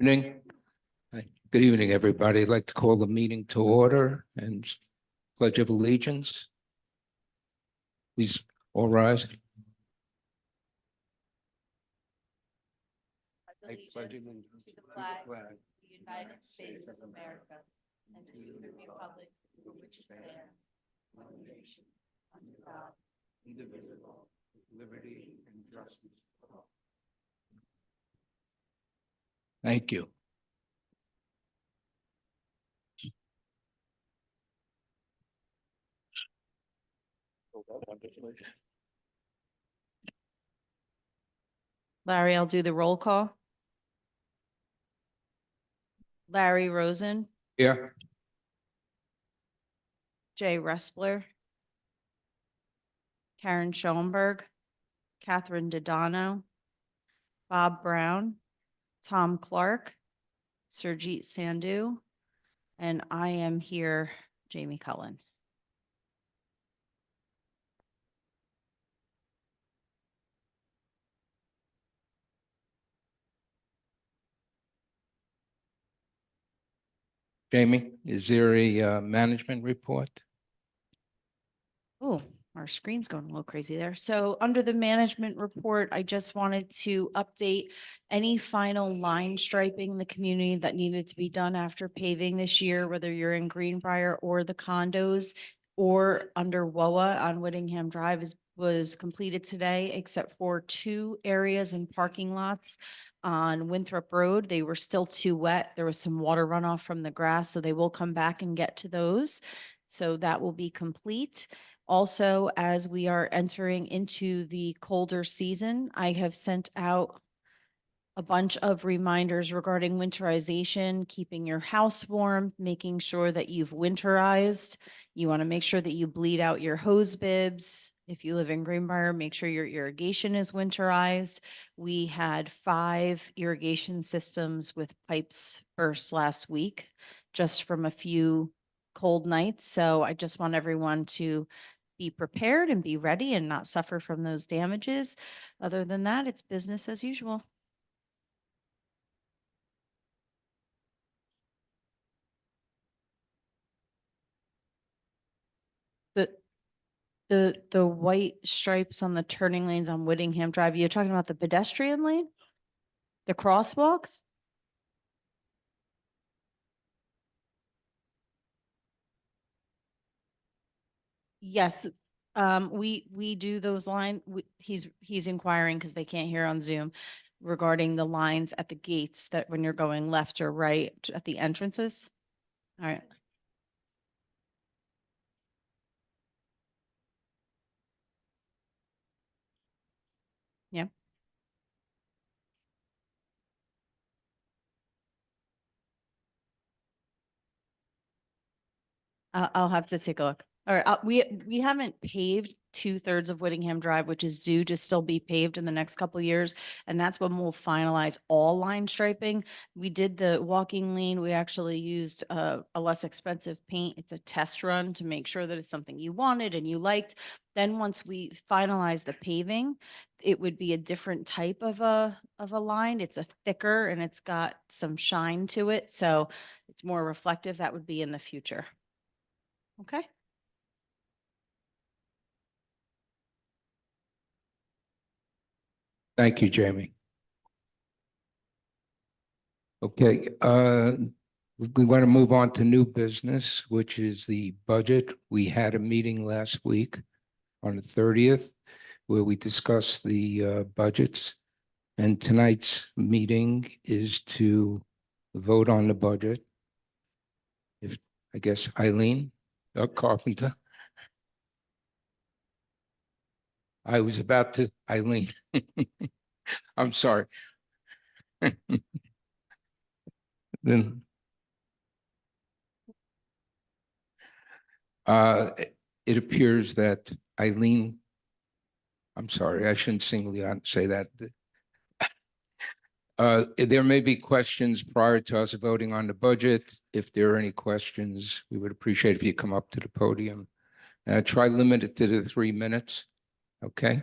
Evening. Hi. Good evening, everybody. I'd like to call the meeting to order and pledge of allegiance. Please all rise. I pledge allegiance to the flag of the United States of America and to the republic for which it stands, one nation, under God, indivisible, with liberty and justice for all. Thank you. Larry, I'll do the roll call. Larry Rosen, Here. Jay Respler, Karen Schoenberg, Catherine Dodano, Bob Brown, Tom Clark, Surjit Sandhu, and I am here, Jamie Cullen. Jamie, is there a management report? Oh, our screen's going a little crazy there. So under the management report, I just wanted to update any final line striping in the community that needed to be done after paving this year, whether you're in Greenbrier or the condos or under WOA on Whittingham Drive was completed today, except for 2 areas and parking lots on Winthrop Road. They were still too wet. There was some water runoff from the grass, so they will come back and get to those. So that will be complete. Also, as we are entering into the colder season, I have sent out a bunch of reminders regarding winterization, keeping your house warm, making sure that you've winterized. You want to make sure that you bleed out your hose bibs. If you live in Greenbrier, make sure your irrigation is winterized. We had 5 irrigation systems with pipes burst last week, just from a few cold nights. So I just want everyone to be prepared and be ready and not suffer from those damages. Other than that, it's business as usual. The white stripes on the turning lanes on Whittingham Drive, you're talking about the pedestrian lane? The crosswalks? Yes, we do those he's inquiring because they can't hear on Zoom regarding the lines at the gates that when you're going left or right at the entrances. All right. Yeah. I'll have to take a look. All right, we haven't paved 2/3 of Whittingham Drive, which is due to still be paved in the next couple of years, and that's when we'll finalize all line striping. We did the walking lane. We actually used a less expensive paint. It's a test run to make sure that it's something you wanted and you liked. Then once we finalize the paving, it would be a different type of a line. It's a thicker and it's got some shine to it, so it's more reflective. That would be in the future. Okay. Thank you, Jamie. Okay, we want to move on to new business, which is the budget. We had a meeting last week on the 30th where we discussed the budgets. And tonight's meeting is to vote on the budget. If, I guess, Eileen Carpenter. I was about to, Eileen. I'm sorry. Then it appears that Eileen, I'm sorry, I shouldn't singly say that. There may be questions prior to us voting on the budget. If there are any questions, we would appreciate if you come up to the podium. Try limit it to the 3 minutes, okay?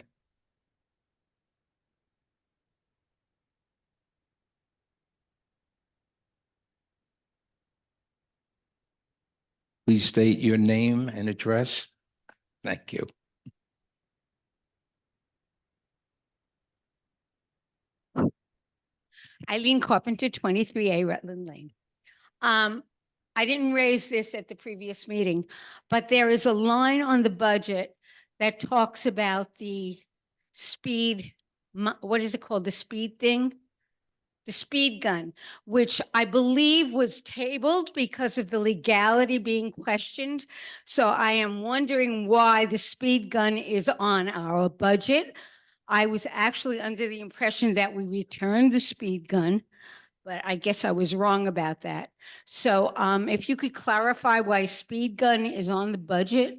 Please state your name and address. Thank you. Eileen Carpenter, 23A Rutland Lane. I didn't raise this at the previous meeting, but there is a line on the budget that talks about the speed, what is it called? The speed thing? The speed gun, which I believe was tabled because of the legality being questioned. So I am wondering why the speed gun is on our budget. I was actually under the impression that we returned the speed gun, but I guess I was wrong about that. So if you could clarify why speed gun is on the budget,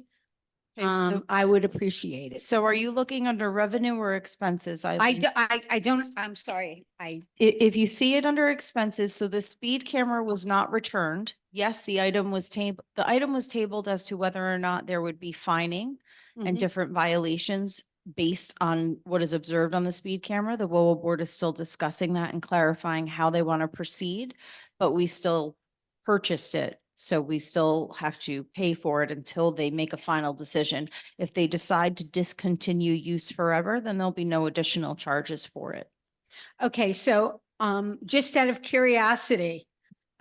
Okay, so- I would appreciate it. So are you looking under revenue or expenses? I don't, I'm sorry. If you see it under expenses, so the speed camera was not returned. Yes, the item was tabled as to whether or not there would be fining and Mhm. different violations based on what is observed on the speed camera. The WOA board is still discussing that and clarifying how they want to proceed, but we still purchased it. So we still have to pay for it until they make a final decision. If they decide to discontinue use forever, then there'll be no additional charges for it. Okay, so just out of curiosity,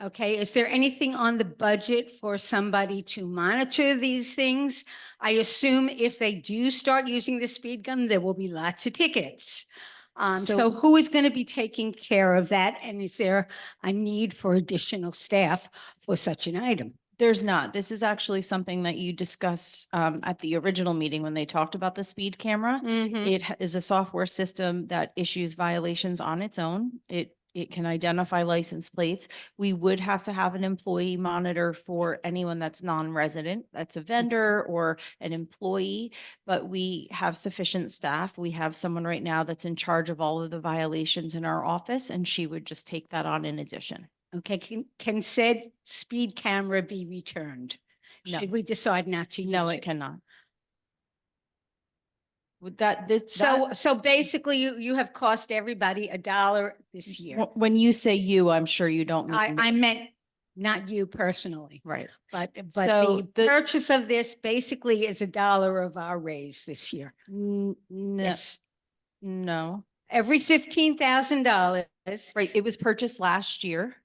okay, is there anything on the budget for somebody to monitor these things? I assume if they do start using the speed gun, there will be lots of tickets. So who is going to be taking care of that? And is there a need for additional staff for such an item? There's not. This is actually something that you discussed at the original meeting when they talked about the speed camera. It is a software system that issues violations on its own. It can identify license plates. We would have to have an employee monitor for anyone that's non-resident, that's a vendor or an employee, but we have sufficient staff. We have someone right now that's in charge of all of the violations in our office, and she would just take that on in addition. Okay, can said speed camera be returned? No. Should we decide not to? No, use it cannot. Would that, So basically you have cost everybody $1 this year. when you say you, I'm sure you don't mean. I meant not you personally, Right. but So the the- purchase of this basically is $1 of our raise this year. No, Yes, no, every $15,000. right. It was purchased last year.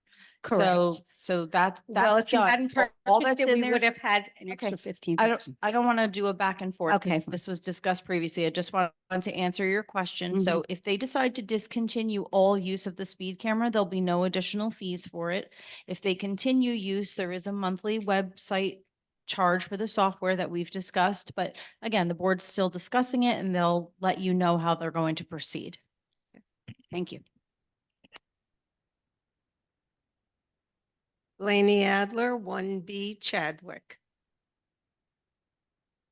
So, Correct. so that's Well, if you done. hadn't All purchased that's it, in we there- would have had an Okay. extra 15,000. I don't want to do a back and forth. Okay, because fine. This was discussed previously. I just wanted to answer your question. So if they decide to discontinue all use of the speed camera, there'll be no additional fees for it. If they continue use, there is a monthly website charge for the software that we've discussed. But again, the board's still discussing it and they'll let you know how they're going to proceed. Thank you. Laney Adler, 1B Chadwick.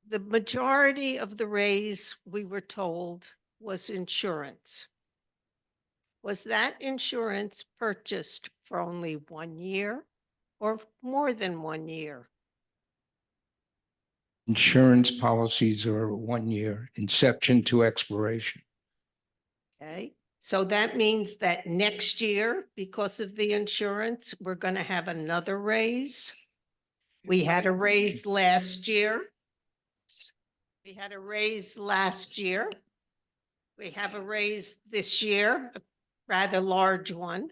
The majority of the raise, we were told, was insurance. Was that insurance purchased for only 1 year or more than 1 year? Insurance policies are 1 year, inception to expiration. Okay, so that means that next year, because of the insurance, we're going to have another raise. We had a raise last year. We had a raise last year. We have a raise this year, a rather large one.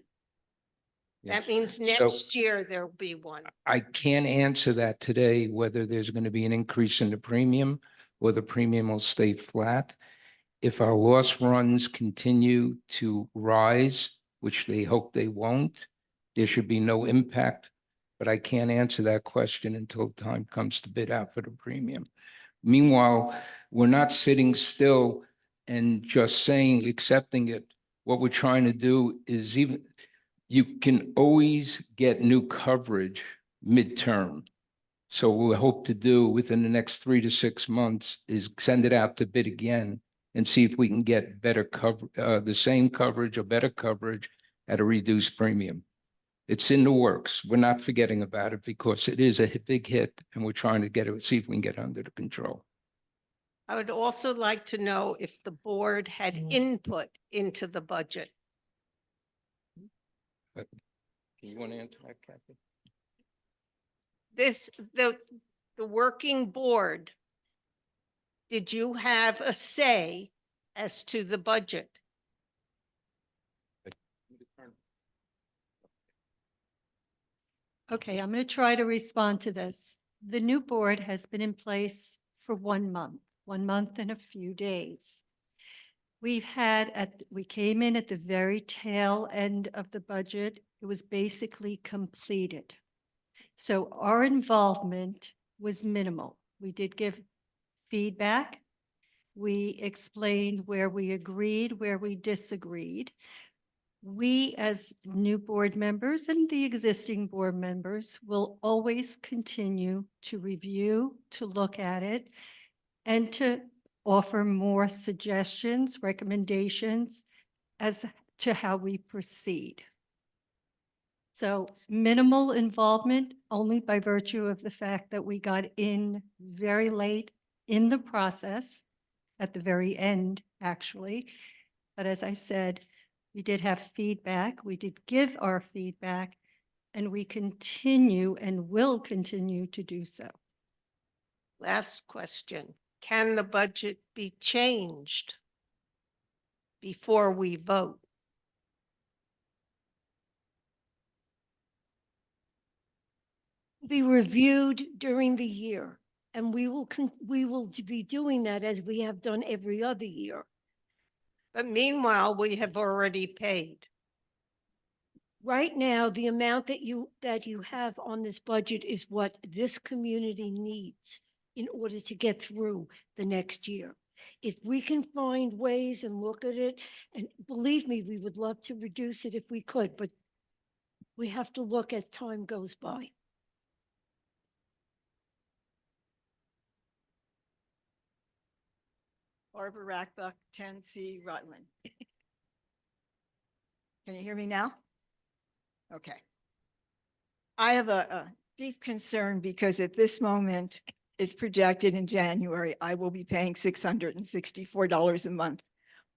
That means next year there'll be one. I can't answer that today, whether there's going to be an increase in the premium or the premium will stay flat. If our loss runs continue to rise, which they hope they won't, there should be no impact. But I can't answer that question until time comes to bid out for the premium. Meanwhile, we're not sitting still and just saying, accepting it. What we're trying to do is you can always get new coverage midterm. So what we hope to do within the next 3 to 6 months is send it out to bid again and see if we can get better cover, the same coverage or better coverage at a reduced premium. It's in the works. We're not forgetting about it because it is a big hit and we're trying to get it, see if we can get it under the control. I would also like to know if the board had input into the budget. You want to answer that, Kathy? this, the working board, did you have a say as to the budget? Okay, I'm going to try to respond to this. The new board has been in place for 1 month and a few days. We came in at the very tail end of the budget. It was basically completed. So our involvement was minimal. We did give feedback. We explained where we agreed, where we disagreed. We, as new board members and the existing board members, will always continue to review, to look at it, and to offer more suggestions, recommendations as to how we proceed. So minimal involvement only by virtue of the fact that we got in very late in the process, at the very end, actually. But as I said, we did have feedback, we did give our feedback, and we continue and will continue to do so. Last question. Can the budget be changed before we vote? Be reviewed during the year, and we will be doing that as we have done every other year. But meanwhile, we have already paid. Right now, the amount that you have on this budget is what this community needs in order to get through the next year. If we can find ways and look at it, and believe me, we would love to reduce it if we could, but we have to look as time goes by. Barbara Rackbuck, 10C Rutland. Can you hear me now? Okay. I have a deep concern because at this moment, it's projected in January, I will be paying $664 a month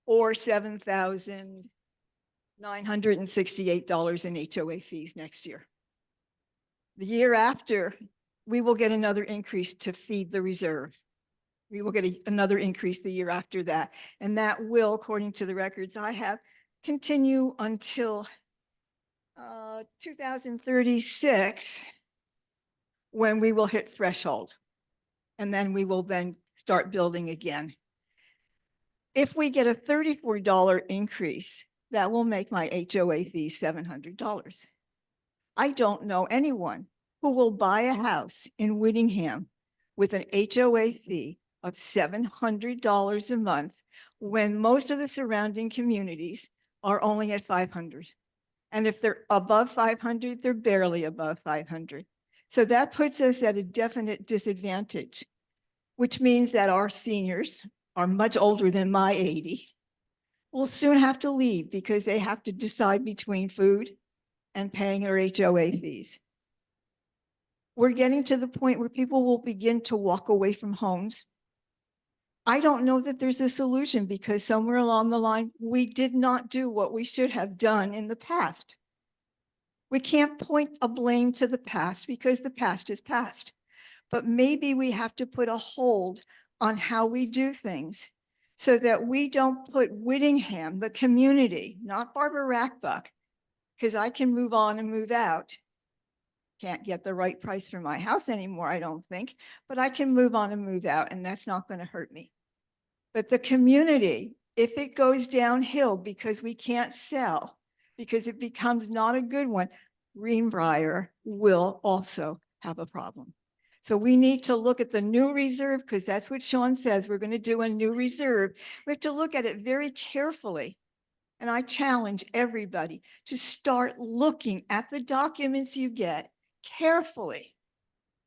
or $7,968 in HOA fees next year. The year after, we will get another increase to feed the reserve. We will get another increase the year after that. And that will, according to the records I have, continue until 2036, when we will hit threshold. And then we will then start building again. If we get a $34 increase, that will make my HOA fee $700. I don't know anyone who will buy a house in Whittingham with an HOA fee of $700 a month when most of the surrounding communities are only at 500. And if they're above 500, they're barely above 500. So that puts us at a definite disadvantage, which means that our seniors are much older than my 80, will soon have to leave because they have to decide between food and paying their HOA fees. We're getting to the point where people will begin to walk away from homes. I don't know that there's a solution because somewhere along the line, we did not do what we should have done in the past. We can't point a blame to the past because the past is past. But maybe we have to put a hold on how we do things so that we don't put Whittingham, the community, not Barbara Rackbuck, because I can move on and move out. Can't get the right price for my house anymore, I don't think, but I can move on and move out, and that's not going to hurt me. But the community, if it goes downhill because we can't sell, because it becomes not a good one, Greenbrier will also have a problem. So we need to look at the new reserve because that's what Sean says. We're going to do a new reserve. We have to look at it very carefully. And I challenge everybody to start looking at the documents you get carefully.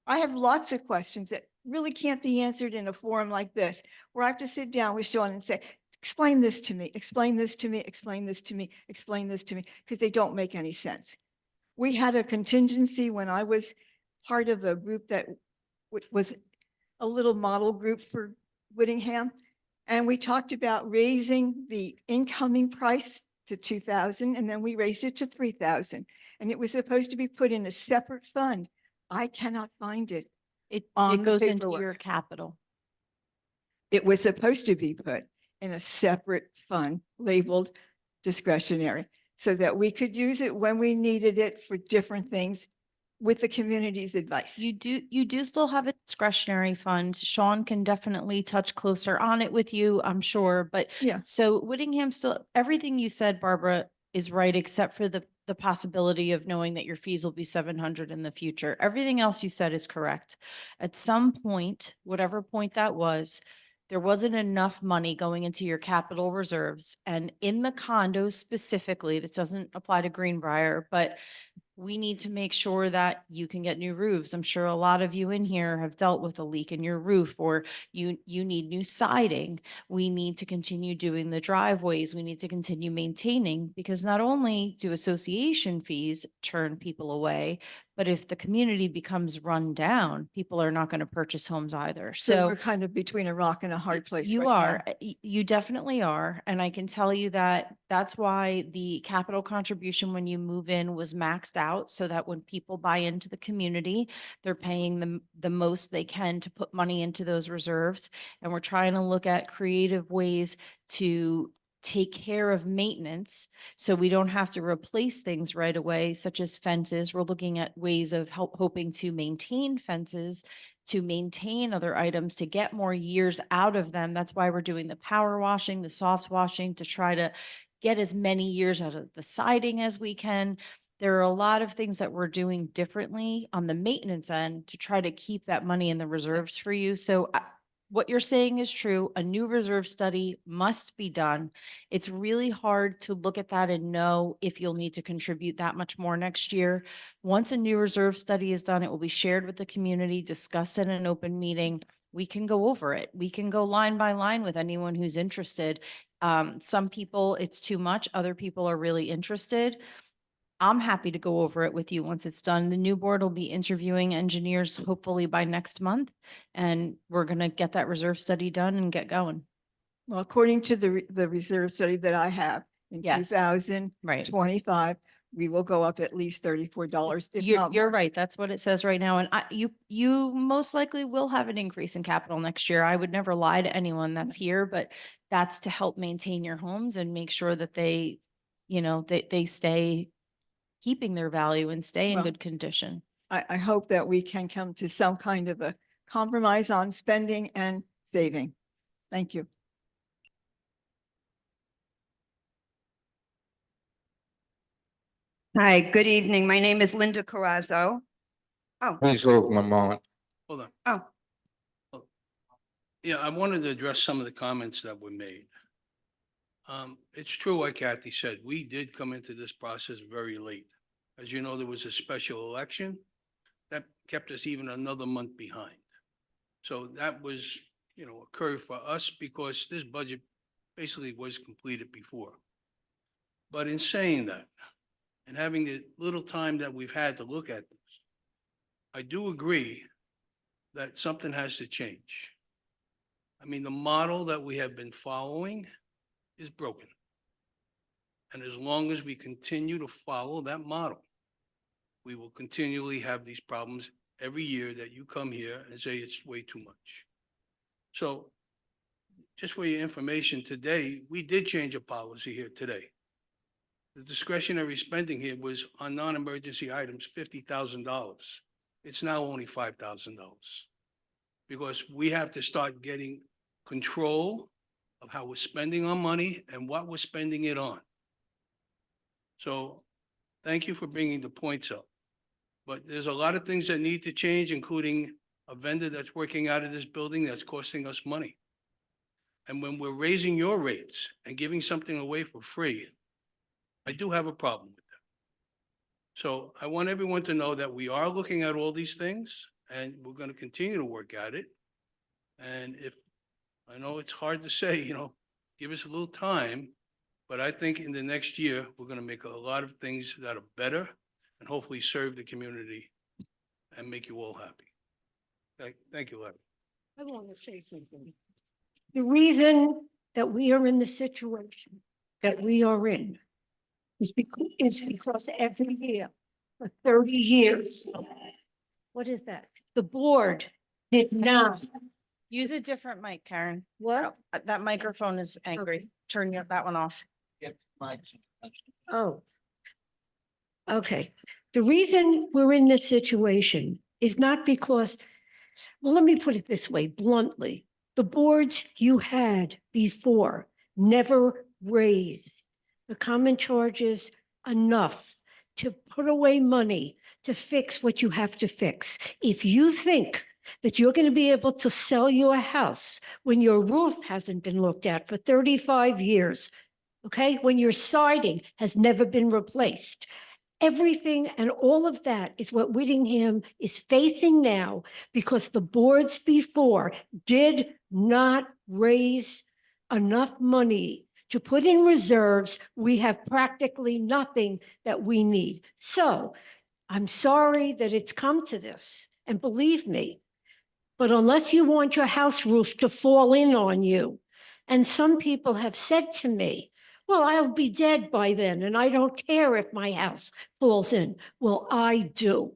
I have lots of questions that really can't be answered in a forum like this, where I have to sit down with Sean and say, explain this to me, explain this to me, explain this to me, explain this to me, because they don't make any sense. We had a contingency when I was part of a group that was a little model group for Whittingham. And we talked about raising the incoming price to $2,000, and then we raised it to $3,000. And it was supposed to be put in a separate fund I cannot find it. It On the goes into paperwork. your capital. It was supposed to be put in a separate fund labeled discretionary so that we could use it when we needed it for different things with the community's advice. You do still have a discretionary fund. Sean can definitely touch closer on it with you, I'm sure, but Yeah. so Whittingham still, everything you said, Barbara, is right, except for the possibility of knowing that your fees will be 700 in the future. Everything else you said is correct. At some point, whatever point that was, there wasn't enough money going into your capital reserves. And in the condos specifically, this doesn't apply to Greenbrier, but we need to make sure that you can get new roofs. I'm sure a lot of you in here have dealt with a leak in your roof, or you need new siding. We need to continue doing the driveways. We need to continue maintaining, because not only do association fees turn people away, but if the community becomes run down, people are not going to purchase homes either. So So we're kind of between a rock and a hard place you right now. are, you definitely are. And I can tell you that that's why the capital contribution when you move in was maxed out, so that when people buy into the community, they're paying the most they can to put money into those reserves. And we're trying to look at creative ways to take care of maintenance so we don't have to replace things right away, such as fences. We're looking at ways of hoping to maintain fences, to maintain other items, to get more years out of them. That's why we're doing the power washing, the soft washing, to try to get as many years out of the siding as we can. There are a lot of things that we're doing differently on the maintenance end to try to keep that money in the reserves for you. So what you're saying is true. A new reserve study must be done. It's really hard to look at that and know if you'll need to contribute that much more next year. Once a new reserve study is done, it will be shared with the community, discussed in an open meeting. We can go over it. We can go line by line with anyone who's interested. Some people, it's too much. Other people are really interested. I'm happy to go over it with you once it's done. The new board will be interviewing engineers hopefully by next month, and we're going to get that reserve study done and get going. Well, according to the reserve study that I have in Yes. 2025, we will go up at least $34. If not You're more. right. That's what it says right now. And you most likely will have an increase in capital next year. I would never lie to anyone that's here, but that's to help maintain your homes and make sure that they stay keeping their value and stay in Well, good condition. I hope that we can come to some kind of a compromise on spending and saving. Thank you. Hi, good evening. My name is Linda Carrazzo. Oh, Please hold one moment. Hold on. oh, Yeah, I wanted to address some of the comments that were made. It's true what Kathy said. We did come into this process very late. As you know, there was a special election that kept us even another month behind. So that was, a curve for us because this budget basically was completed before. But in saying that, and having the little time that we've had to look at this, I do agree that something has to change. I mean, the model that we have been following is broken. And as long as we continue to follow that model, we will continually have these problems every year that you come here and say it's way too much. So just for your information, today, we did change a policy here today. The discretionary spending here was on non-emergency items, $50,000. It's now only $5,000 because we have to start getting control of how we're spending our money and what we're spending it on. So thank you for bringing the points up. But there's a lot of things that need to change, including a vendor that's working out of this building that's costing us money. And when we're raising your rates and giving something away for free, I do have a problem with that. So I want everyone to know that we are looking at all these things and we're going to continue to work at it. And if, I know it's hard to say, give us a little time, but I think in the next year, we're going to make a lot of things that are better and hopefully serve the community and make you all happy. Thank you, Larry. I want to say something. The reason that we are in the situation that we are in is because every year for 30 years, what is that? The board did not. Use a different mic, Karen. What? That microphone is angry. Turn that one off. Oh. Okay. The reason we're in this situation is not because, well, let me put it this way bluntly. The boards you had before never raised the common charges enough to put away money to fix what you have to fix. If you think that you're going to be able to sell your house when your roof hasn't been looked at for 35 years, okay, when your siding has never been replaced, everything and all of that is what Whittingham is facing now because the boards before did not raise enough money to put in reserves. We have practically nothing that we need. So I'm sorry that it's come to this. And believe me, but unless you want your house roof to fall in on you, and some people have said to me, well, I'll be dead by then, and I don't care if my house falls in. Well, I do.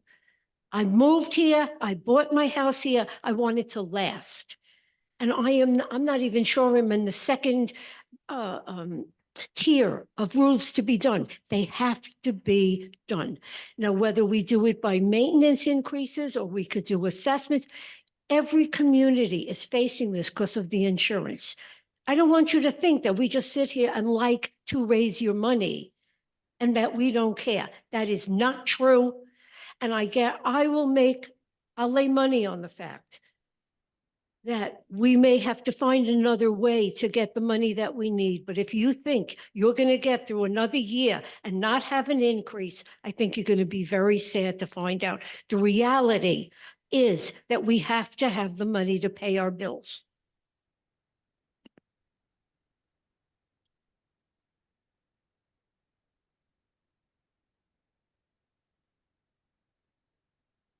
I moved here, I bought my house here, I want it to last. And I'm not even sure I'm in the second tier of roofs to be done. They have to be done. Now, whether we do it by maintenance increases or we could do assessments, every community is facing this because of the insurance. I don't want you to think that we just sit here and like to raise your money and that we don't care. That is not true. And I'll lay money on the fact that we may have to find another way to get the money that we need. But if you think you're going to get through another year and not have an increase, I think you're going to be very sad to find out. The reality is that we have to have the money to pay our bills.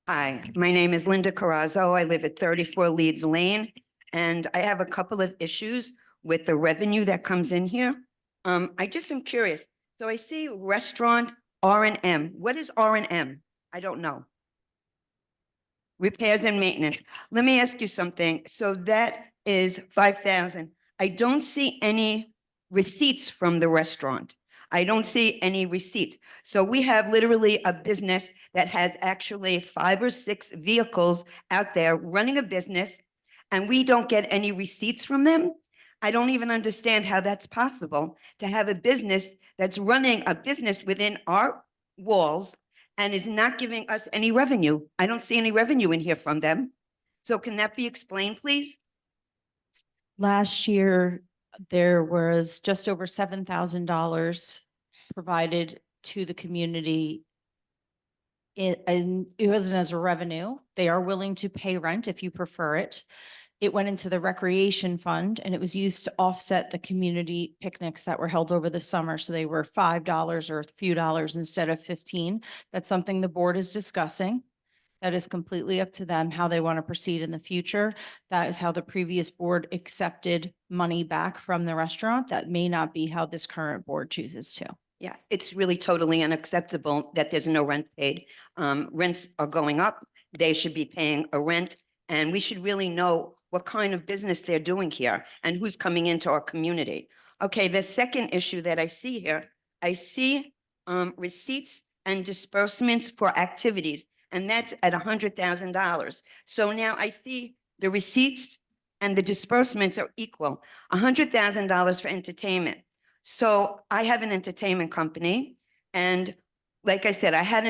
Hi, my name is Linda Carrazzo. I live at 34 Leeds Lane, and I have a couple of issues with the revenue that comes in here. I just am curious. So I see restaurant R&M. What is R&M? I don't know. Repairs and maintenance. Let me ask you something. So that is 5,000. I don't see any receipts from the restaurant. I don't see any receipts. So we have literally a business that has actually 5 or 6 vehicles out there running a business, and we don't get any receipts from them. I don't even understand how that's possible to have a business that's running a business within our walls and is not giving us any revenue. I don't see any revenue in here from them. So can that be explained, please? Last year, there was just over $7,000 provided to the community. And it wasn't as a revenue. They are willing to pay rent if you prefer it. It went into the recreation fund and it was used to offset the community picnics that were held over the summer. So they were $5 or a few dollars instead of 15. That's something the board is discussing. That is completely up to them, how they want to proceed in the future. That is how the previous board accepted money back from the restaurant. That may not be how this current board chooses to. Yeah, it's really totally unacceptable that there's no rent paid. Rents are going up. They should be paying a rent, and we should really know what kind of business they're doing here and who's coming into our community. Okay, the second issue that I see here, I see receipts and disbursements for activities, and that's at $100,000. So now I see the receipts and the disbursements are equal, $100,000 for entertainment. So I have an entertainment company, and like I said, I had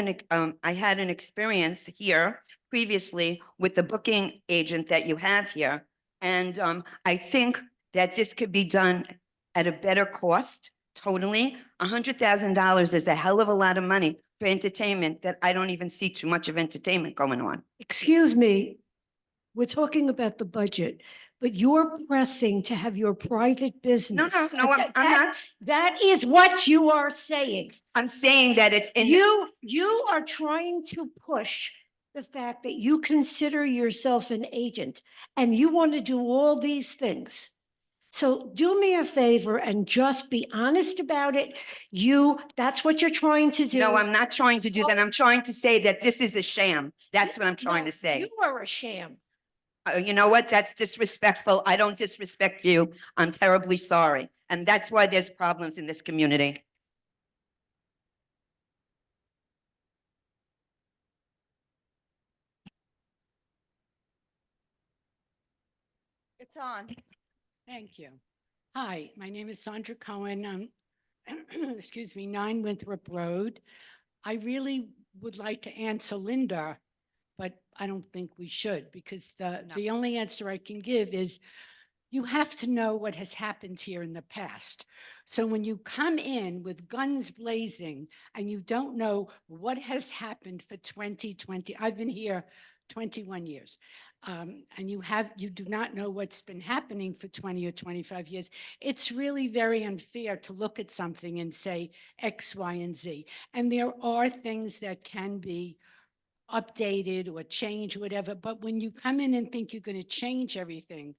an experience here previously with the booking agent that you have here, and I think that this could be done at a better cost. Totally, $100,000 is a hell of a lot of money for entertainment that I don't even see too much of entertainment going on. Excuse me, we're talking about the budget, but you're pressing to have your private business. No, I'm not. That is what you are saying. I'm saying that it's in. You are trying to push the fact that you consider yourself an agent and you want to do all these things. So do me a favor and just be honest about it. That's what you're trying to do. No, I'm not trying to do that. I'm trying to say that this is a sham. That's what I'm trying No, to say. You are a sham. You know what? That's disrespectful. I don't disrespect you. I'm terribly sorry. And that's why there's problems in this community. It's on. Thank you. Hi, my name is Sandra Cohen. Excuse me, 9 Winthrop Road. I really would like to answer Linda, but I don't think we should because the only answer I can give is you have to know what has happened here in the past. So when you come in with guns blazing and you don't know what has happened for 2020, I've been here 21 years. And you do not know what's been happening for 20 or 25 years. It's really very unfair to look at something and say X, Y, and Z. And there are things that can be updated or changed, whatever. But when you come in and think you're going to change everything,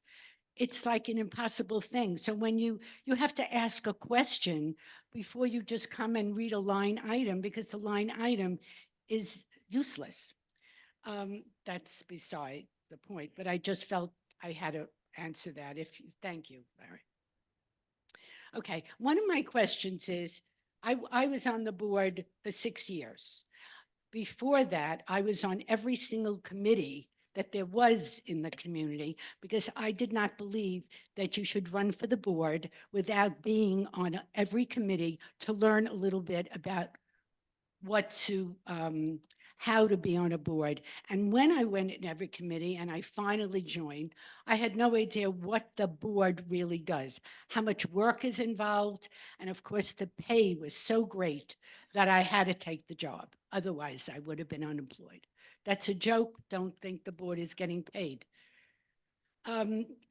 it's like an impossible thing. So when you have to ask a question before you just come and read a line item, because the line item is useless. That's beside the point, but I just felt I had to answer that. Thank you, Larry. Okay, one of my questions is, I was on the board for 6 years. Before that, I was on every single committee that there was in the community because I did not believe that you should run for the board without being on every committee to learn a little bit about how to be on a board. And when I went in every committee and I finally joined, I had no idea what the board really does, how much work is involved. And of course, the pay was so great that I had to take the job. Otherwise, I would have been unemployed. That's a joke. Don't think the board is getting paid.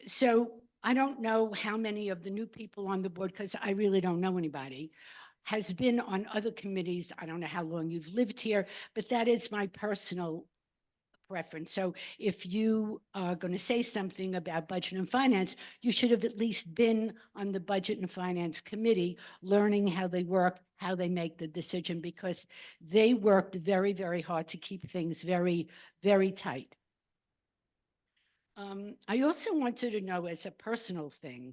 So I don't know how many of the new people on the board, because I really don't know anybody, has been on other committees. I don't know how long you've lived here, but that is my personal preference. So if you are going to say something about budget and finance, you should have at least been on the budget and finance committee, learning how they work, how they make the decision, because they worked very, very hard to keep things very, very tight. I also wanted to know, as a personal thing,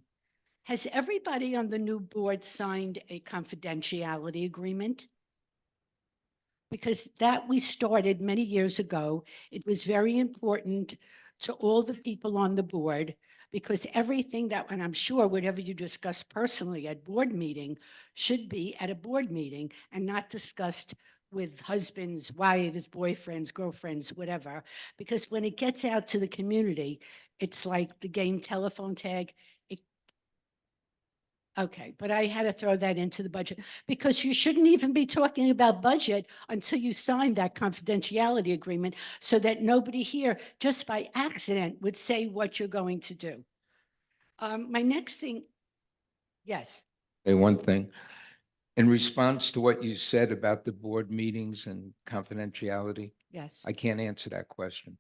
has everybody on the new board signed a confidentiality agreement? Because that we started many years ago. It was very important to all the people on the board because everything that, and I'm sure whatever you discuss personally at board meeting should be at a board meeting and not discussed with husbands, wives, boyfriends, girlfriends, whatever. Because when it gets out to the community, it's like the game telephone tag. Okay, but I had to throw that into the budget because you shouldn't even be talking about budget until you sign that confidentiality agreement so that nobody here just by accident would say what you're going to do. My next thing, yes. Hey, one thing. In response to what you said about the board meetings and confidentiality, Yes. I can't answer that question.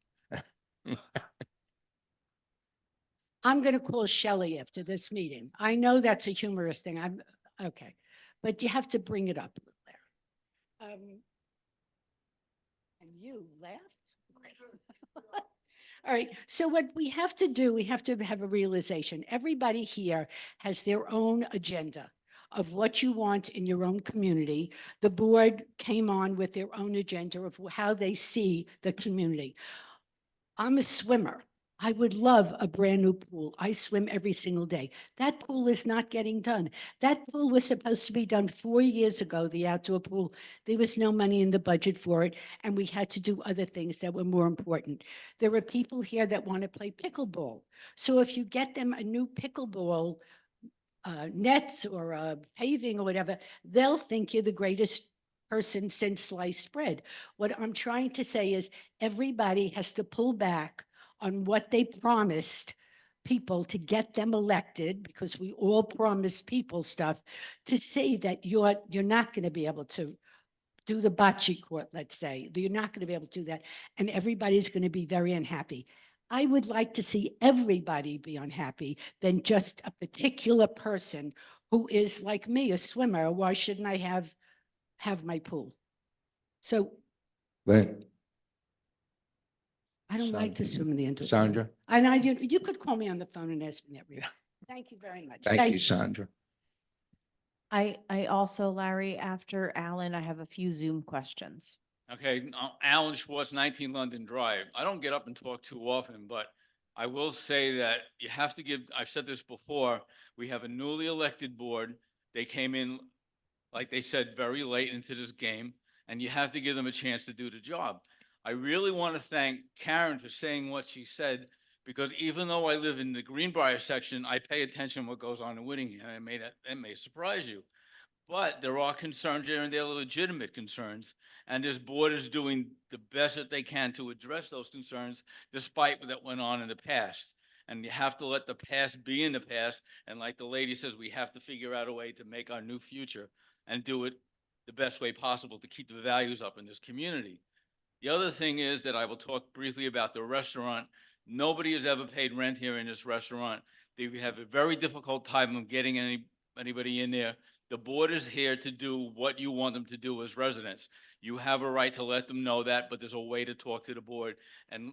I'm going to call Shelley after this meeting. I know that's a humorous thing. Okay, but you have to bring it up, Larry. And you laughed? All right, so what we have to do, we have to have a realization. Everybody here has their own agenda of what you want in your own community. The board came on with their own agenda of how they see the community. I'm a swimmer. I would love a brand new pool. I swim every single day. That pool is not getting done. That pool was supposed to be done 4 years ago, the outdoor pool. There was no money in the budget for it, and we had to do other things that were more important. There are people here that want to play pickleball. So if you get them a new pickleball nets or paving or whatever, they'll think you're the greatest person since sliced bread. What I'm trying to say is everybody has to pull back on what they promised people to get them elected, because we all promise people stuff, to say that you're not going to be able to do the bocce court, let's say. You're not going to be able to do that. And everybody's going to be very unhappy. I would like to see everybody be unhappy than just a particular person who is like me, a swimmer. Why shouldn't I have my pool? So Lynn, I don't like to Sandra. swim in the indoor pool. Sandra? And you could call me on the phone and ask me that. Rita. Thank you very much. Thank you, Sandra. I also, Larry, after Alan, I have a few Zoom questions. Okay, Alan Schwartz, 19 London Drive. I don't get up and talk too often, but I will say that you have to give, I've said this before, we have a newly elected board. They came in, like they said, very late into this game, and you have to give them a chance to do the job. I really want to thank Karen for saying what she said, because even though I live in the Greenbrier section, I pay attention to what goes on in Whittingham, and it may surprise you. But there are concerns there, and they're legitimate concerns. And this board is doing the best that they can to address those concerns, despite what went on in the past. And you have to let the past be in the past. And like the lady says, we have to figure out a way to make our new future and do it the best way possible to keep the values up in this community. The other thing is that I will talk briefly about the restaurant. Nobody has ever paid rent here in this restaurant. They have a very difficult time of getting anybody in there. The board is here to do what you want them to do as residents. You have a right to let them know that, but there's a way to talk to the board and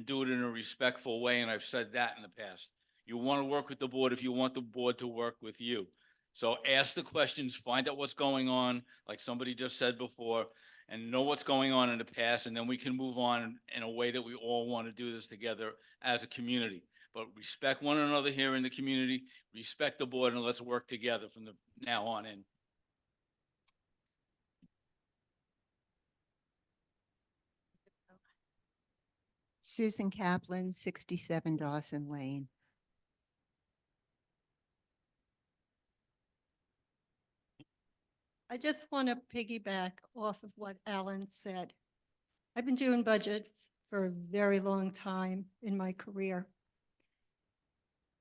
do it in a respectful way, and I've said that in the past. You want to work with the board if you want the board to work with you. So ask the questions, find out what's going on, like somebody just said before, and know what's going on in the past, and then we can move on in a way that we all want to do this together as a community. But respect one another here in the community, respect the board, and let's work together from the now on in. Susan Kaplan, 67 Dawson Lane. I just want to piggyback off of what Alan said. I've been doing budgets for a very long time in my career.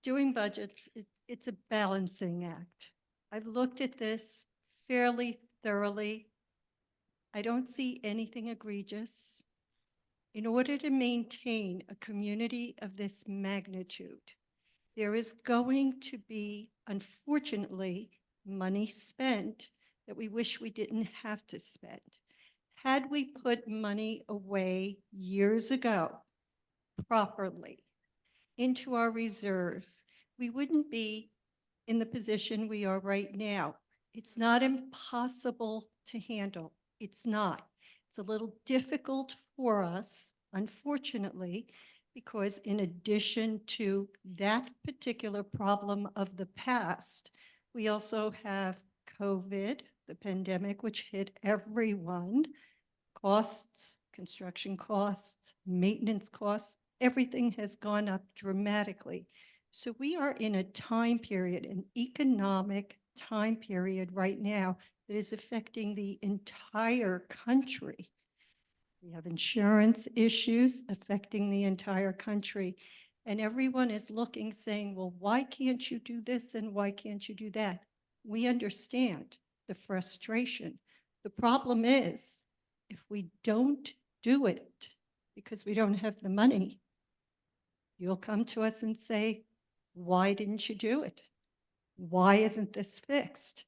Doing budgets, it's a balancing act. I've looked at this fairly thoroughly. I don't see anything egregious. In order to maintain a community of this magnitude, there is going to be, unfortunately, money spent that we wish we didn't have to spend. Had we put money away years ago properly into our reserves, we wouldn't be in the position we are right now. It's not impossible to handle. It's not. It's a little difficult for us, unfortunately, because in addition to that particular problem of the past, we also have COVID, the pandemic, which hit everyone, costs, construction costs, maintenance costs, everything has gone up dramatically. So we are in a time period, an economic time period right now that is affecting the entire country. We have insurance issues affecting the entire country. And everyone is looking, saying, well, why can't you do this and why can't you do that? We understand the frustration. The problem is, if we don't do it because we don't have the money, you'll come to us and say, why didn't you do it? Why isn't this fixed?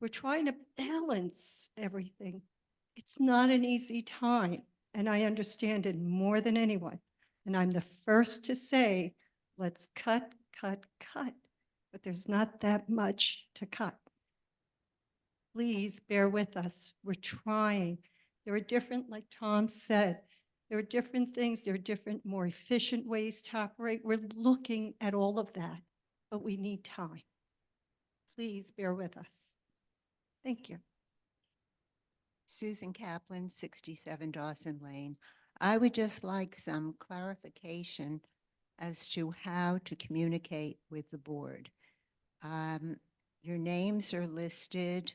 We're trying to balance everything. It's not an easy time, and I understand it more than anyone. And I'm the first to say, let's cut, cut, cut. But there's not that much to cut. Please bear with us. We're trying. There are different, like Tom said, there are different things. There are different, more efficient ways to operate. We're looking at all of that, but we need time. Please bear with us. Thank you. Susan Kaplan, 67 Dawson Lane. I would just like some clarification as to how to communicate with the board. Your names are listed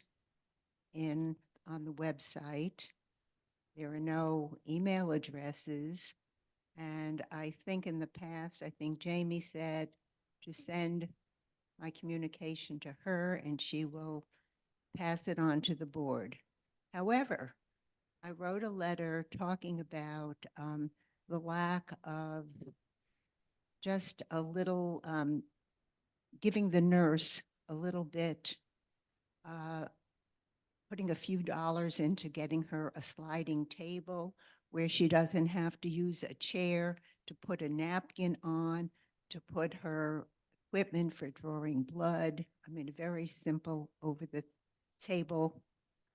on the website. There are no email addresses. And I think in the past, I think Jamie said to send my communication to her and she will pass it on to the board. However, I wrote a letter talking about the lack of just a little, giving the nurse a little bit, putting a few dollars into getting her a sliding table where she doesn't have to use a chair to put a napkin on, to put her equipment for drawing blood. I mean, a very simple over the table,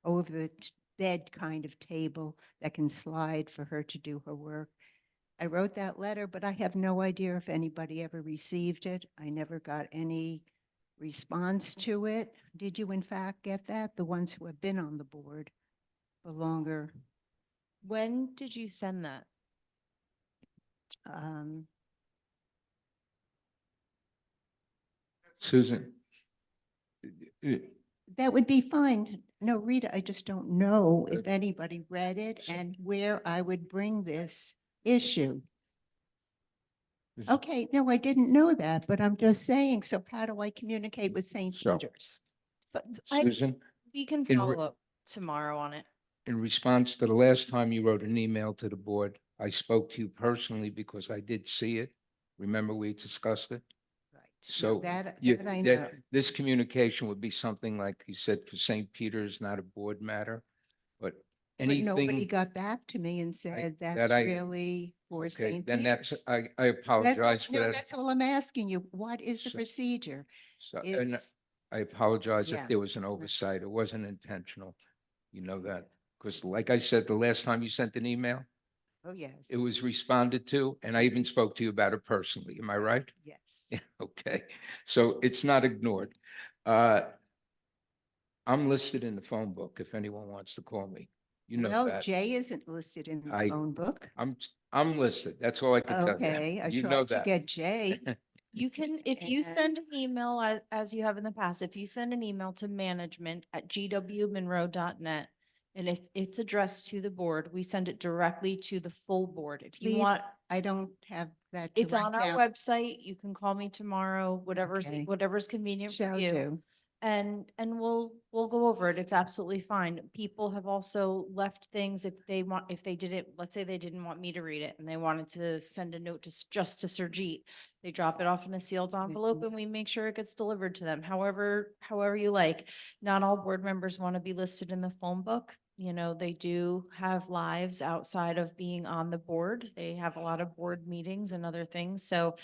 over the bed kind of table that can slide for her to do her work. I wrote that letter, but I have no idea if anybody ever received it. I never got any response to it. Did you in fact get that? The ones who have been on the board for longer. When did you send that? Um, Susan. That would be fine. No, Rita, I just don't know if anybody read it and where I would bring this issue. Okay, no, I didn't know that, but I'm just saying, so how do I communicate with St. So- Peter's? But Susan, we can in follow up tomorrow on it. in response to the last time you wrote an email to the board, I spoke to you personally because I did see it. Remember, we discussed it? Right. So That you- I know. this communication would be something like you said for St. Peter's, not a board matter, but But nobody anything. got back to me and said that that's I- really for Okay, St. then Peter's. I apologize for No, that. that's all I'm asking you. What is the So- procedure? So, and Is, I apologize Yeah. if there was an oversight. It wasn't intentional. You know that. Because like I said, the last time you sent an email, oh, yes, it was responded to, and I even spoke to you about it personally. Am I right? yes. Okay, so it's not ignored. I'm listed in the phone book if anyone wants to call me. You know Well, that. Jay isn't listed in the I- phone book. I'm listed. That's all I can tell you. Okay, I You know tried to that. get Jay. You can, if you And- send an email as you have in the past, if you send an email to management@gwmonroe.net, and if it's addressed to the board, we send it directly to the full board. If you Please, want, I don't have that. to it's on write our down. website. You can call me tomorrow, Okay. whatever's convenient for Shall you. do. And we'll go over it. It's absolutely fine. People have also left things if they want, if they didn't, let's say they didn't want me to read it and they wanted to send a note just to Surjeet. They drop it off in a sealed envelope and we make sure it gets delivered to them. However you like. Not all board members want to be listed in the phone book. You know, they do have lives outside of being on the board. They have a lot of board meetings and other things. So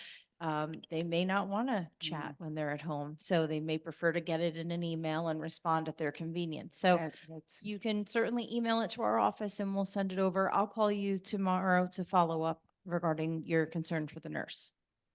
they may not want to chat when they're at home, so they may prefer to get it in an email and respond at their convenience. So That's you can certainly email it to our office and we'll send it over. I'll call you tomorrow to follow up regarding your concern for the nurse.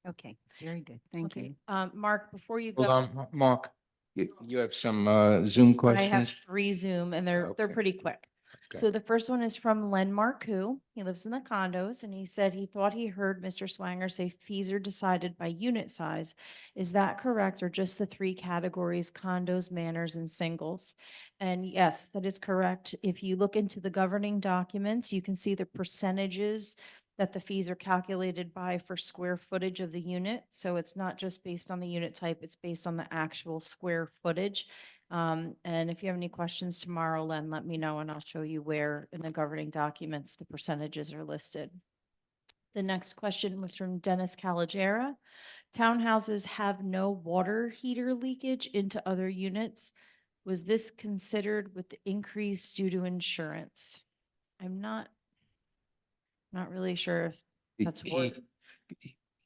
okay. Very good. Thank Okay. you. Mark, before you Hold go, on, Mark, you have some Zoom I have questions? 3 Zoom and they're Okay. pretty quick. Okay. So the first one is from Len Marcoux. He lives in the condos and he said he thought he heard Mr. Swanger say fees are decided by unit size. Is that correct, or just the 3 categories, condos, manors, and singles? And yes, that is correct. If you look into the governing documents, you can see the percentages that the fees are calculated by for square footage of the unit. So it's not just based on the unit type, it's based on the actual square footage. And if you have any questions tomorrow, Len, let me know and I'll show you where in the governing documents the percentages are listed. The next question was from Dennis Caligera. Townhouses have no water heater leakage into other units. Was this considered with the increase due to insurance? I'm not really sure if that's word.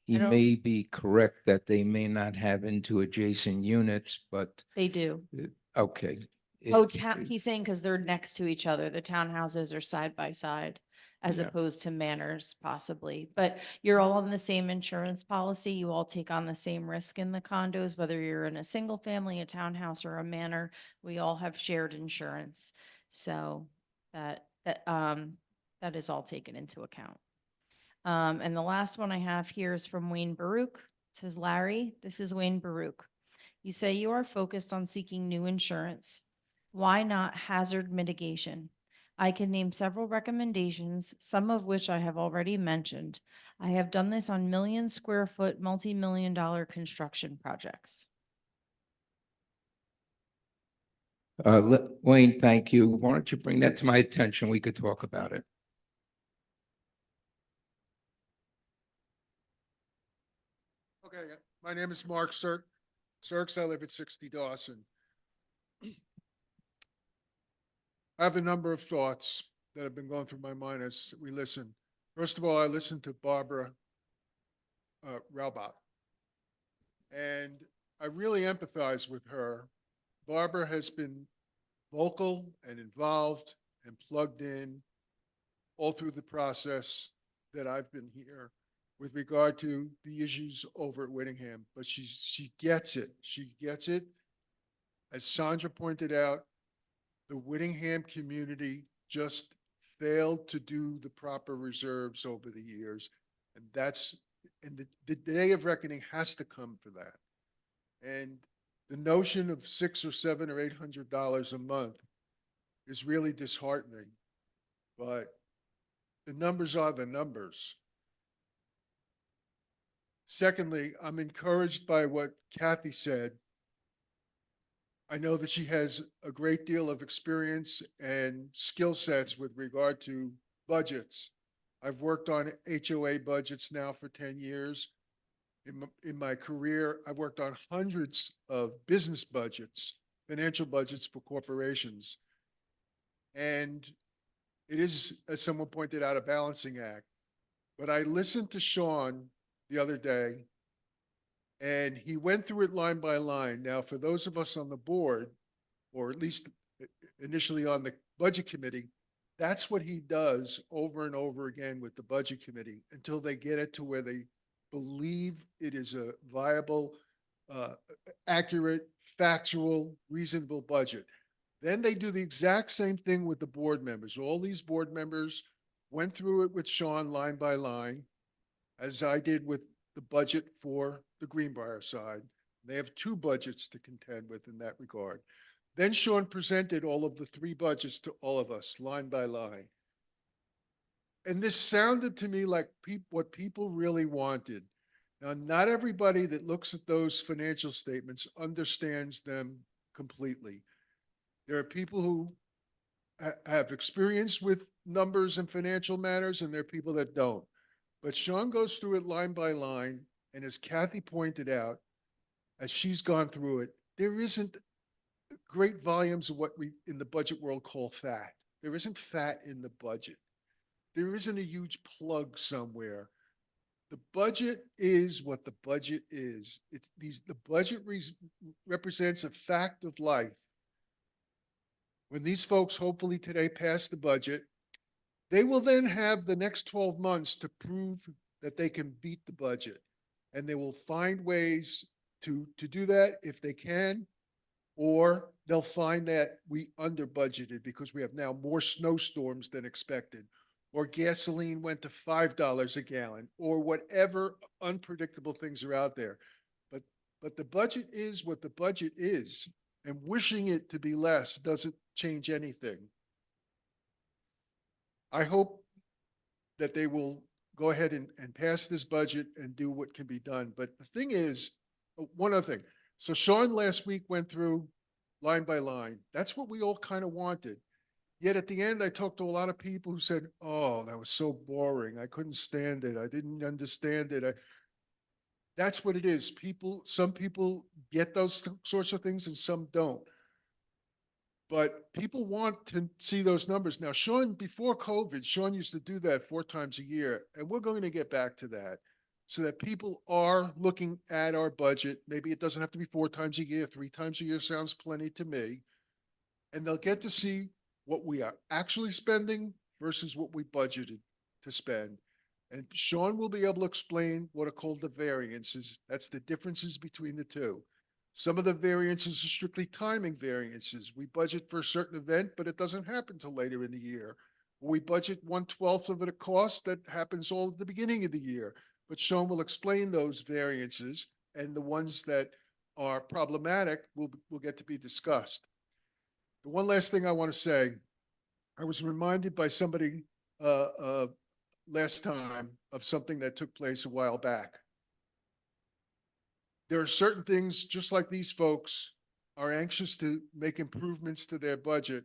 He I don't- may be correct that they may not have into adjacent units, but, They do. okay. Oh, he's saying because they're next to each other, the townhouses are side by side as Yeah. opposed to manors possibly. But you're all on the same insurance policy. You all take on the same risk in the condos, whether you're in a single family, a townhouse, or a manor. We all have shared insurance. So that is all taken into account. And the last one I have here is from Wayne Baruch. It says, Larry, this is Wayne Baruch. You say you are focused on seeking new insurance. Why not hazard mitigation? I can name several recommendations, some of which I have already mentioned. I have done this on million-square-foot, multi-million-dollar construction projects. Wayne, thank you. Why don't you bring that to my attention? We could talk about it. My name is Mark Sirks. I live at 60 Dawson. I have a number of thoughts that have been going through my mind as we listen. First of all, I listened to Barbara Raubach, and I really empathize with her. Barbara has been vocal and involved and plugged in all through the process that I've been here with regard to the issues over at Whittingham, but she gets it. She gets it. As Sandra pointed out, the Whittingham community just failed to do the proper reserves over the years. And the day of reckoning has to come for that. And the notion of $600 or $700 or $800 a month is really disheartening, but the numbers are the numbers. Secondly, I'm encouraged by what Kathy said. I know that she has a great deal of experience and skill sets with regard to budgets. I've worked on HOA budgets now for 10 years. In my career, I've worked on hundreds of business budgets, financial budgets for corporations. And it is, as someone pointed out, a balancing act. But I listened to Sean the other day, and he went through it line by line. Now, for those of us on the board, or at least initially on the budget committee, that's what he does over and over again with the budget committee until they get it to where they believe it is a viable, accurate, factual, reasonable budget. Then they do the exact same thing with the board members. All these board members went through it with Sean line by line, as I did with the budget for the Greenbrier side. They have two budgets to contend with in that regard. Then Sean presented all of the three budgets to all of us, line by line. And this sounded to me like what people really wanted. Now, not everybody that looks at those financial statements understands them completely. There are people who have experience with numbers and financial matters, and there are people that don't. But Sean goes through it line by line, and as Kathy pointed out, as she's gone through it, there isn't great volumes of what we in the budget world call fat. There isn't fat in the budget. There isn't a huge plug somewhere. The budget is what the budget is. The budget represents a fact of life. When these folks hopefully today pass the budget, they will then have the next 12 months to prove that they can beat the budget. And they will find ways to do that if they can, or they'll find that we under budgeted because we have now more snowstorms than expected, or gasoline went to $5 a gallon, or whatever unpredictable things are out there. But the budget is what the budget is, and wishing it to be less doesn't change anything. I hope that they will go ahead and pass this budget and do what can be done. But the thing is, one other thing. So Sean last week went through line by line. That's what we all kind of wanted. Yet at the end, I talked to a lot of people who said, oh, that was so boring. I couldn't stand it. I didn't understand it. That's what it is. Some people get those sorts of things and some don't. But people want to see those numbers. Now, Sean, before COVID, Sean used to do that 4 times a year, and we're going to get back to that so that people are looking at our budget. Maybe it doesn't have to be 4 times a year, 3 times a year sounds plenty to me. And they'll get to see what we are actually spending versus what we budgeted to spend. And Sean will be able to explain what are called the variances. That's the differences between the two. Some of the variances are strictly timing variances. We budget for a certain event, but it doesn't happen till later in the year. We budget 1/12 of a cost that happens all at the beginning of the year. But Sean will explain those variances, and the ones that are problematic will get to be discussed. The one last thing I want to say, I was reminded by somebody last time of something that took place a while back. There are certain things, just like these folks are anxious to make improvements to their budget.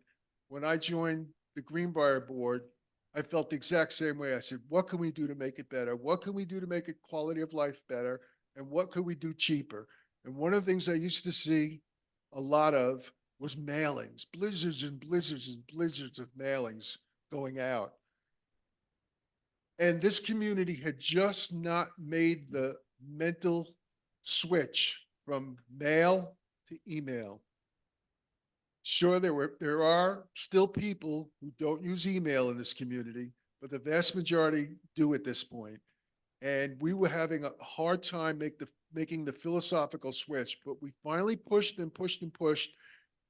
When I joined the Greenbrier board, I felt the exact same way. I said, what can we do to make it better? What can we do to make it quality of life better? and what could we do cheaper? And one of the things I used to see a lot of was mailings, blizzards and blizzards and blizzards of mailings going out. And this community had just not made the mental switch from mail to email. Sure, there are still people who don't use email in this community, but the vast majority do at this point. And we were having a hard time making the philosophical switch, but we finally pushed and pushed and pushed.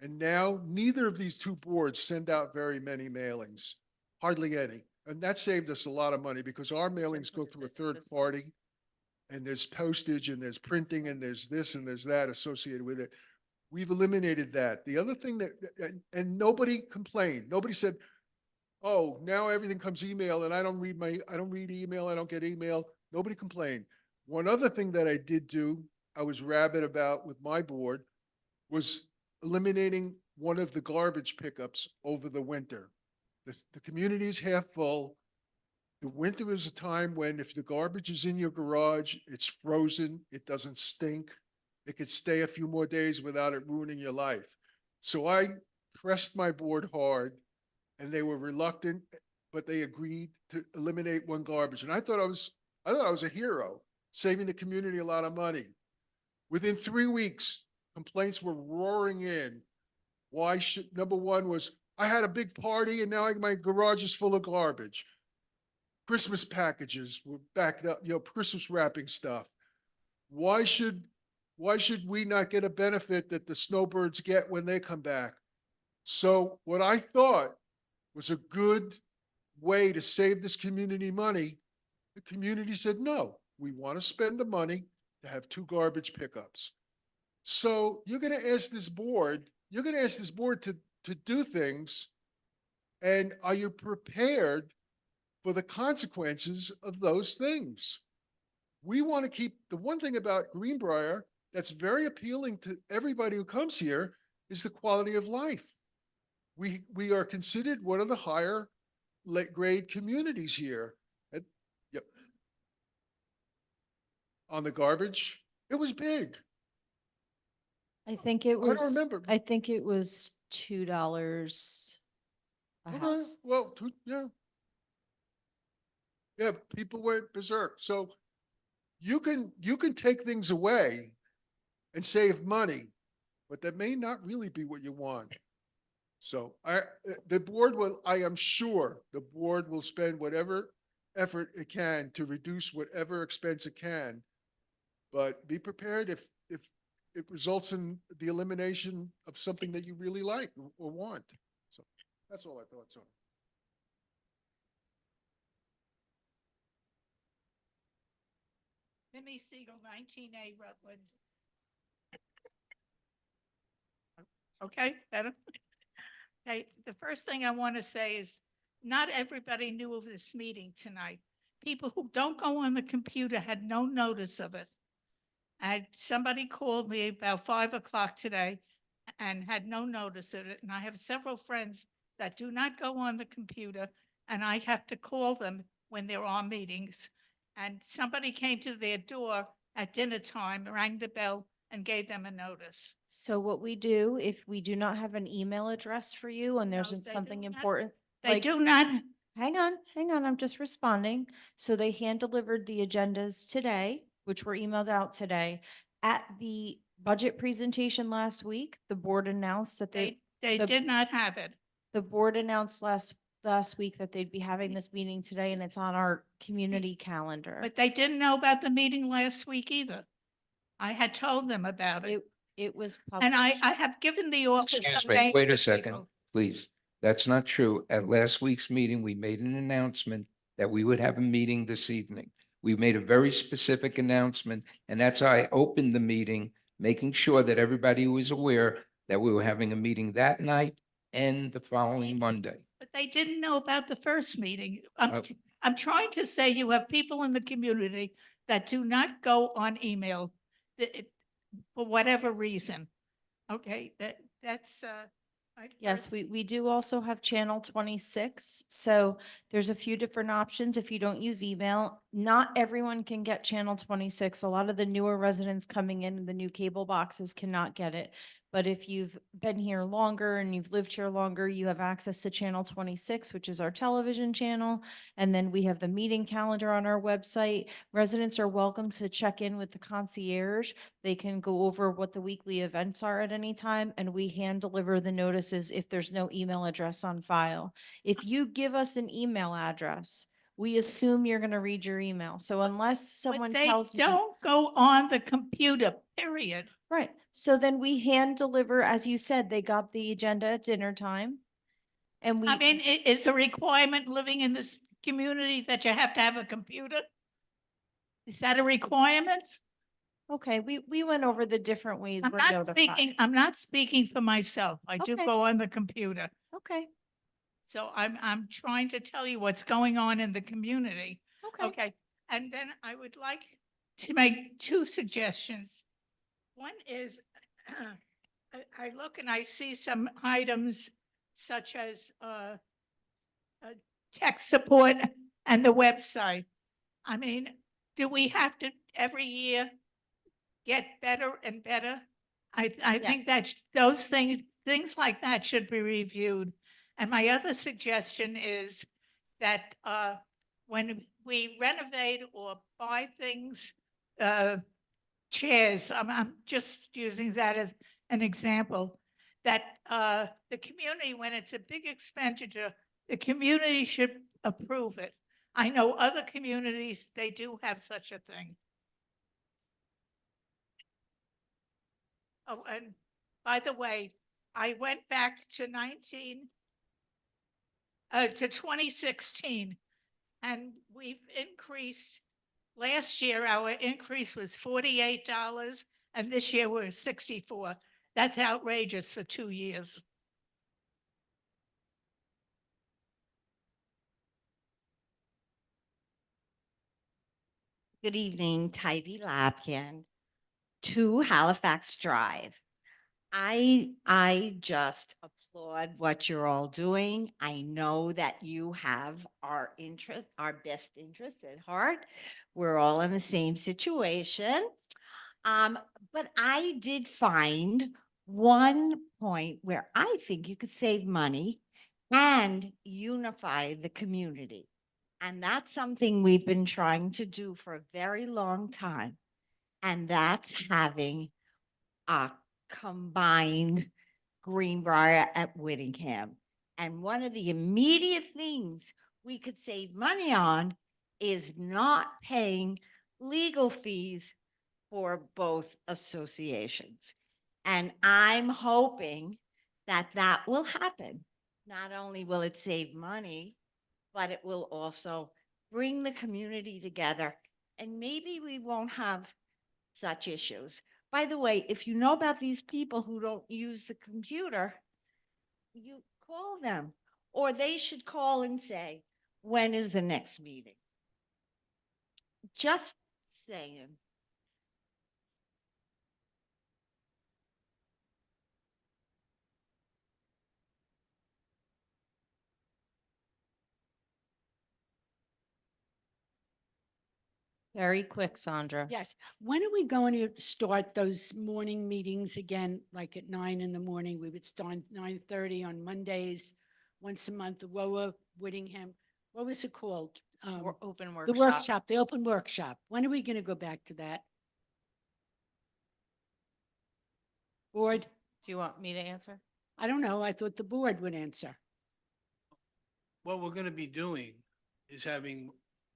And now neither of these two boards send out very many mailings, hardly any. And that saved us a lot of money because our mailings go through a third party, and there's postage and there's printing and there's this and there's that associated with it. We've eliminated that. The other thing and nobody complained. Nobody said, oh, now everything comes email and I don't read email. I don't get email. Nobody complained. One other thing that I did do, I was rabid about with my board, was eliminating one of the garbage pickups over the winter. The community is half full. The winter is a time when if the garbage is in your garage, it's frozen, it doesn't stink. It could stay a few more days without it ruining your life. So I pressed my board hard, and they were reluctant, but they agreed to eliminate one garbage. And I thought I was a hero, saving the community a lot of money. Within 3 weeks, complaints were roaring in. Number one was, I had a big party and now my garage is full of garbage. Christmas packages were backed up, Christmas wrapping stuff. Why should we not get a benefit that the snowbirds get when they come back? So what I thought was a good way to save this community money, the community said, no, we want to spend the money to have 2 garbage pickups. So you're going to ask this board to do things, and are you prepared for the consequences of those things? We want to keep, the one thing about Greenbrier that's very appealing to everybody who comes here is the quality of life. We are considered one of the higher grade communities here. Yep. On the garbage, it was big. I think it I don't was, remember. I think it was $2 a Okay, house. well, yeah. Yeah, people went berserk. So you can take things away and save money, but that may not really be what you want. So I am sure the board will spend whatever effort it can to reduce whatever expense it can. But be prepared if it results in the elimination of something that you really like or want. So that's all I thought, so. Mimi Siegel, 19A Rutland. Okay, better? Okay, the first thing I want to say is not everybody knew of this meeting tonight. People who don't go on the computer had no notice of it. And somebody called me about 5 o'clock today and had no notice of it. And I have several friends that do not go on the computer, and I have to call them when they're on meetings. And somebody came to their door at dinner time, rang the bell, and gave them a notice. So what we do, if we do not have an email address for you and there's No, they something do not. important. They like- do not. Hang on, I'm just responding. So they hand delivered the agendas today, which were emailed out today. At the budget presentation last week, the board announced that They the- did not have it. the board announced last week that they'd be having this meeting today, and it's on our community calendar. But they didn't know about the meeting last week either. I had told them about it. It was And I published. have given the office. Excuse some me, names wait a of second, people. please. That's not true. At last week's meeting, we made an announcement that we would have a meeting this evening. We made a very specific announcement, and that's how I opened the meeting, making sure that everybody was aware that we were having a meeting that night and the following Monday. But they didn't know about the first meeting. Oh. I'm trying to say you have people in the community that do not go on email for whatever reason. Okay, that's, Yes, we do also have channel 26. So there's a few different options. If you don't use email, Not everyone can get channel 26. A lot of the newer residents coming in, the new cable boxes cannot get it. But if you've been here longer and you've lived here longer, you have access to channel 26, which is our television channel. And then we have the meeting calendar on our website. Residents are welcome to check in with the concierge. They can go over what the weekly events are at any time, and we hand deliver the notices if there's no email address on file. If you give us an email address, we assume you're going to read your email. So unless someone But they tells me. don't go on the computer, period. Right. So then we hand deliver, as you said, they got the agenda at dinner time. And we. I mean, is a requirement living in this community that you have to have a computer? Is that a requirement? Okay, we went over the different ways I'm we're not notified. speaking, I'm not speaking for myself. I do Okay. go on the computer. Okay, So I'm trying to tell you what's going on in the community. okay. Okay, and then I would like to make two suggestions. One is, I look and I see some items such as tech support and the website. I mean, do we have to every year get better and better? I think that those things like that should be reviewed. And my other suggestion is that when we renovate or buy things, chairs, I'm just using that as an example, that the community, when it's a big expenditure, the community should approve it. I know other communities, they do have such a thing. Oh, and by the way, I went back to 2016, and we've increased. Last year, our increase was $48, and this year we're 64. That's outrageous for 2 years. Good evening, Tidy Lapkin, 2 Halifax Drive. I just applaud what you're all doing. I know that you have our best interest at heart. We're all in the same situation. But I did find one point where I think you could save money and unify the community. And that's something we've been trying to do for a very long time. And that's having a combined Greenbrier at Whittingham. And one of the immediate things we could save money on is not paying legal fees for both associations. And I'm hoping that that will happen. Not only will it save money, but it will also bring the community together, and maybe we won't have such issues. By the way, if you know about these people who don't use the computer, you call them, or they should call and say, when is the next meeting? Just saying. Very quick, Sandra. Yes. When are we going to start those morning meetings again, like at 9 in the morning? We would start 9:30 on Mondays, once a month, the WOA Whittingham. What was it called? Open The workshop. workshop, the open workshop. When are we going to go back to that? Board? Do you want me to answer? I don't know. I thought the board would answer. What we're gonna be doing is having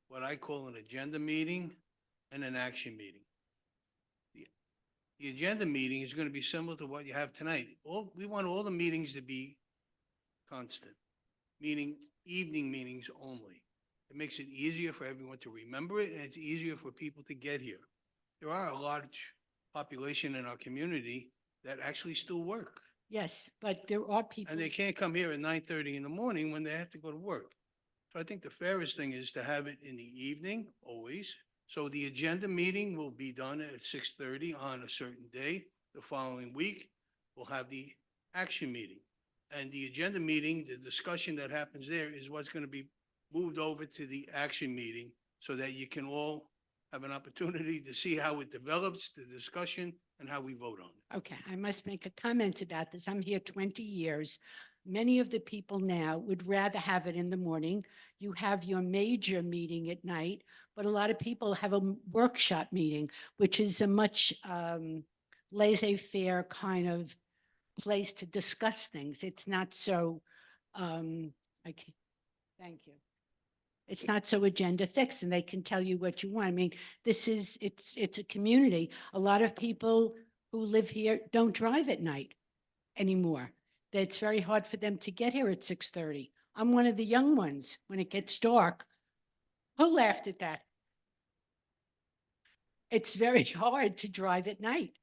what I call an agenda meeting and an action meeting. The agenda meeting is gonna be similar to what you have tonight. We want all the meetings to be constant, meaning evening meetings only. It makes it easier for everyone to remember it, and it's easier for people to get here. There are a large population in our community that actually still work. Yes, but there are people. And they can't come here at 9:30 in the morning when they have to go to work. So I think the fairest thing is to have it in the evening, always. So the agenda meeting will be done at 6:30 on a certain day. The following week, we'll have the action meeting. And the agenda meeting, the discussion that happens there is what's going to be moved over to the action meeting so that you can all have an opportunity to see how it develops, the discussion, and how we vote on it. Okay, I must make a comment about this. I'm here 20 years. Many of the people now would rather have it in the morning. You have your major meeting at night, but a lot of people have a workshop meeting, which is a much laissez-faire kind of place to discuss things. It's not so, thank you. It's not so agenda fixed and they can tell you what you want. I mean, it's a community. A lot of people who live here don't drive at night anymore. It's very hard for them to get here at 6:30. I'm one of the young ones when it gets dark. Who laughed at that? It's very hard to drive at night.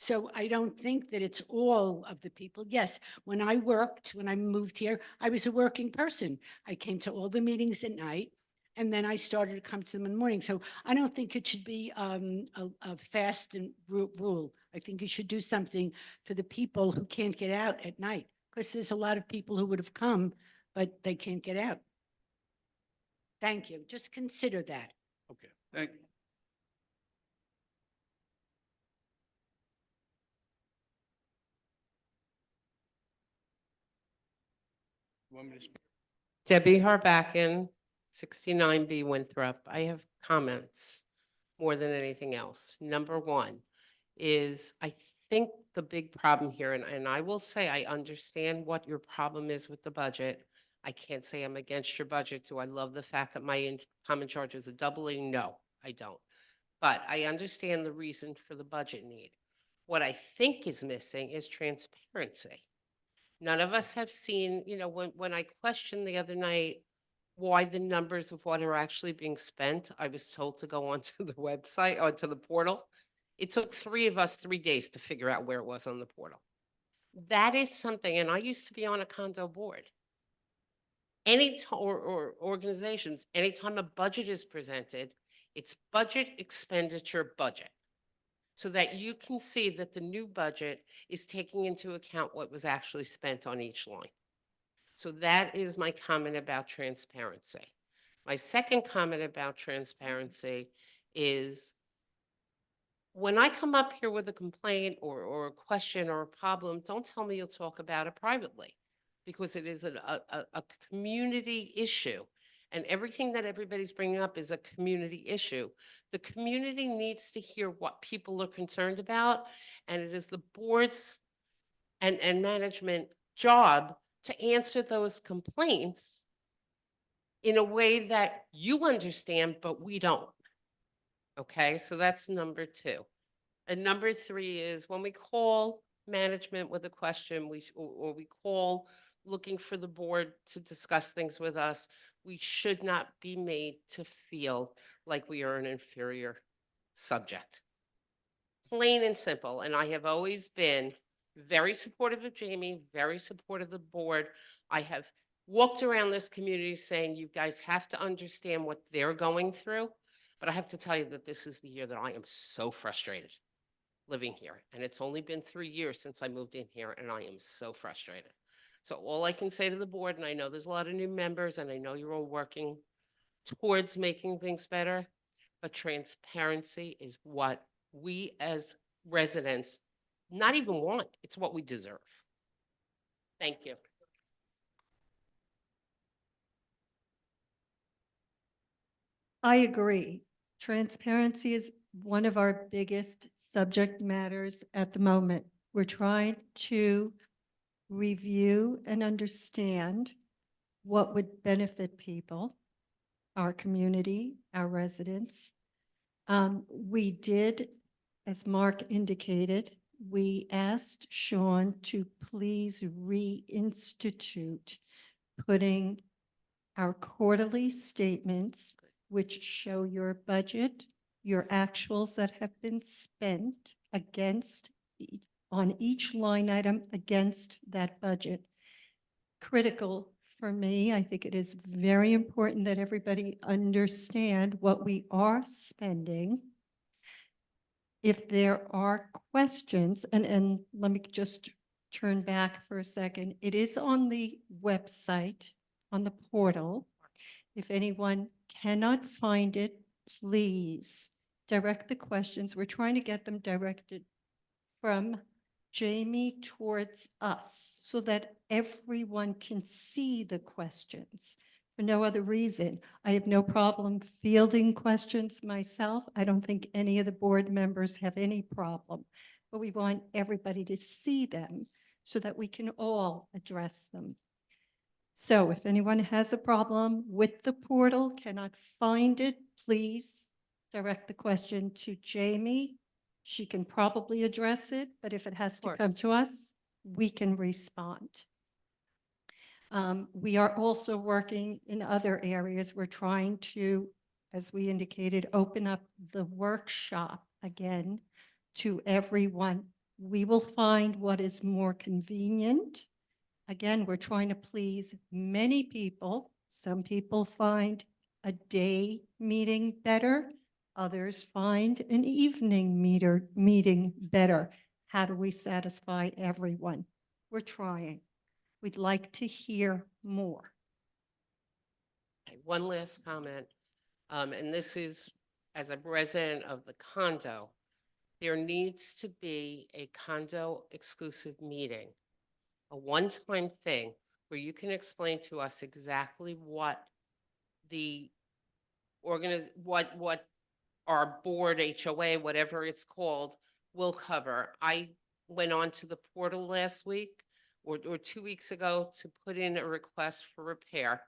So I don't think that it's all of the people. Yes, when I moved here, I was a working person. I came to all the meetings at night and then I started to come to them in the morning. So I don't think it should be a fast and rule. I think you should do something for the people who can't get out at night, because there's a lot of people who would have come, but they can't get out. Thank you. Just consider that. Okay, thank you. Want me to speak? Debbie Harbacken, 69B Winthrop. I have comments more than anything else. Number one is I think the big problem here, and I will say I understand what your problem is with the budget. I can't say I'm against your budget. Do I love the fact that my common charges are doubling? No, I don't. But I understand the reason for the budget need. What I think is missing is transparency. None of us have seen, when I questioned the other night why the numbers of what are actually being spent, I was told to go onto the website, onto the portal. It took 3 of us 3 days to figure out where it was on the portal. That is something, and I used to be on a condo board. Or organizations, anytime a budget is presented, it's budget, expenditure, budget, so that you can see that the new budget is taking into account what was actually spent on each line. So that is my comment about transparency. My second comment about transparency is when I come up here with a complaint or a question or a problem, don't tell me you'll talk about it privately, because it is a community issue. And everything that everybody's bringing up is a community issue. The community needs to hear what people are concerned about, and it is the board's and management job to answer those complaints in a way that you understand, but we don't. Okay, so that's number 2. And number 3 is when we call management with a question, or we call looking for the board to discuss things with us, we should not be made to feel like we are an inferior subject. Plain and simple. And I have always been very supportive of Jamie, very supportive of the board. I have walked around this community saying, you guys have to understand what they're going through. But I have to tell you that this is the year that I am so frustrated living here. And it's only been 3 years since I moved in here, and I am so frustrated. So all I can say to the board, and I know there's a lot of new members, and I know you're all working towards making things better, but transparency is what we as residents not even want. It's what we deserve. Thank you. I agree. Transparency is one of our biggest subject matters at the moment. We're trying to review and understand what would benefit people, our community, our residents. We did, as Mark indicated, we asked Sean to please reinstitute putting our quarterly statements, which show your budget, your actuals that have been spent against, on each line item against that budget. Critical for me. I think it is very important that everybody understand what we are spending. If there are questions, and let me just turn back for a second. It is on the website, on the portal. If anyone cannot find it, please direct the questions. We're trying to get them directed from Jamie towards us so that everyone can see the questions. For no other reason, I have no problem fielding questions myself. I don't think any of the board members have any problem, but we want everybody to see them so that we can all address them. So if anyone has a problem with the portal, cannot find it, please direct the question to Jamie. She can probably address it, but if it has to come course. to us, we can respond. We are also working in other areas. We're trying to, as we indicated, open up the workshop again to everyone. We will find what is more convenient. Again, we're trying to please many people. Some people find a day meeting better. Others find an evening meeting better. How do we satisfy everyone? We're trying. We'd like to hear more. Okay, one last comment, and this is as a resident of the condo, there needs to be a condo exclusive meeting, a one-time thing where you can explain to us exactly what the what our board, HOA, whatever it's called, will cover. I went on to the portal last week or 2 weeks ago to put in a request for repair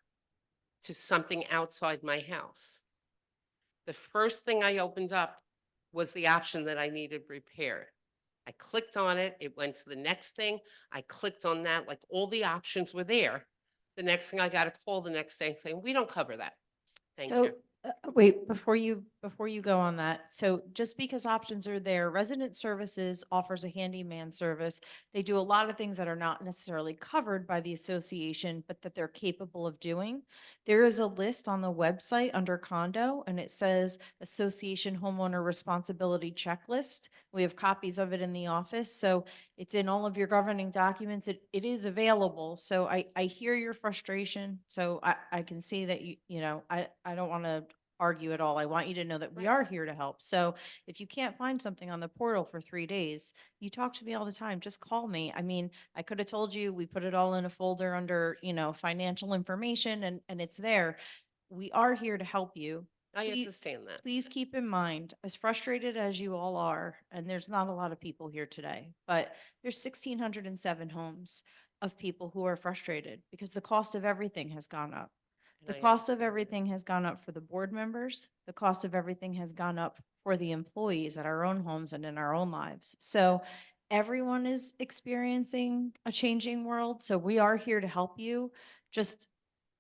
to something outside my house. The first thing I opened up was the option that I needed repaired. I clicked on it, it went to the next thing, I clicked on that, like all the options were there. The next thing I got a call the next day saying, we don't cover that. Thank you. Wait, before you go on that, so just because options are there, Resident Services offers a handyman service. They do a lot of things that are not necessarily covered by the association, but that they're capable of doing. There is a list on the website under condo, and it says Association Homeowner Responsibility Checklist. We have copies of it in the office, so it's in all of your governing documents. It is available. So I hear your frustration. So I can see that I don't want to argue at all. I want you to know that we are here to help. So if you can't find something on the portal for 3 days, you talk to me all the time. Just call me. I mean, I could have told you, we put it all in a folder under, financial information and it's there. We are here to help you. I Please- understand that. Please keep in mind, as frustrated as you all are, and there's not a lot of people here today, but there's 1,607 homes of people who are frustrated because the cost of everything has gone up. The And I cost of understand that. everything has gone up for the board members. The cost of everything has gone up for the employees at our own homes and in our own lives. So everyone is experiencing a changing world. So we are here to help you. Just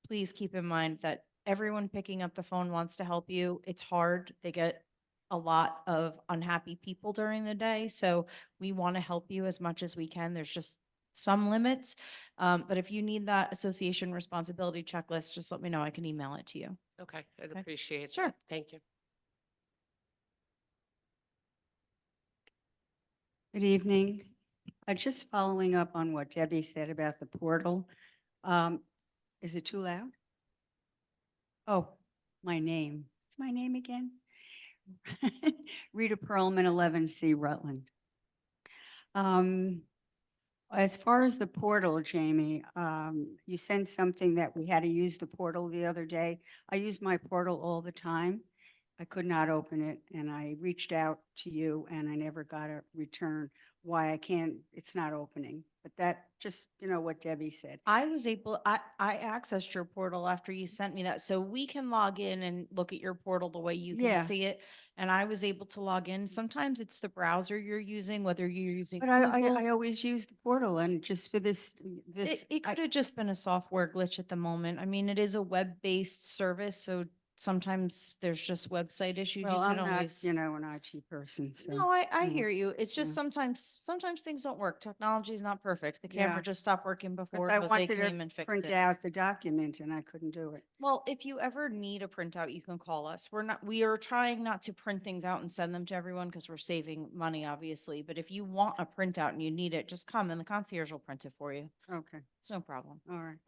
please keep in mind that everyone picking up the phone wants to help you. It's hard. They get a lot of unhappy people during the day. So we want to help you as much as we can. There's just some limits. But if you need that association responsibility checklist, just let me know. I can email it to you. Okay, I'd Okay. appreciate Sure. that. Thank you. Good evening. Just following up on what Debbie said about the portal. Is it too loud? Oh, my name. What's my name again? Rita Perlman, 11C Rutland. As far as the portal, Jamie, you sent something that we had to use the portal the other day. I use my portal all the time. I could not open it and I reached out to you and I never got a return why I can't, it's not opening. But that just, what Debbie said. I accessed your portal after you sent me that. So we can log in and look at your portal the way you can Yeah. see it. And I was able to log in. Sometimes it's the browser you're using, whether you're using But Google. I always use the portal and just for this, It could have just been a software glitch at the moment. I mean, it is a web-based service, so sometimes there's just website issues. well, You I'm can not, always. an IT person, so. No, I you know. hear you. It's just yeah. sometimes things don't work. Technology is not perfect. The Yeah. camera just stopped working before But I Jose wanted came and to fixed print it. out the document and I couldn't do it. Well, if you ever need a printout, you can call us. We are trying not to print things out and send them to everyone because we're saving money, obviously. But if you want a printout and you need it, just come and the concierge will print it for you. Okay, It's no problem. all right.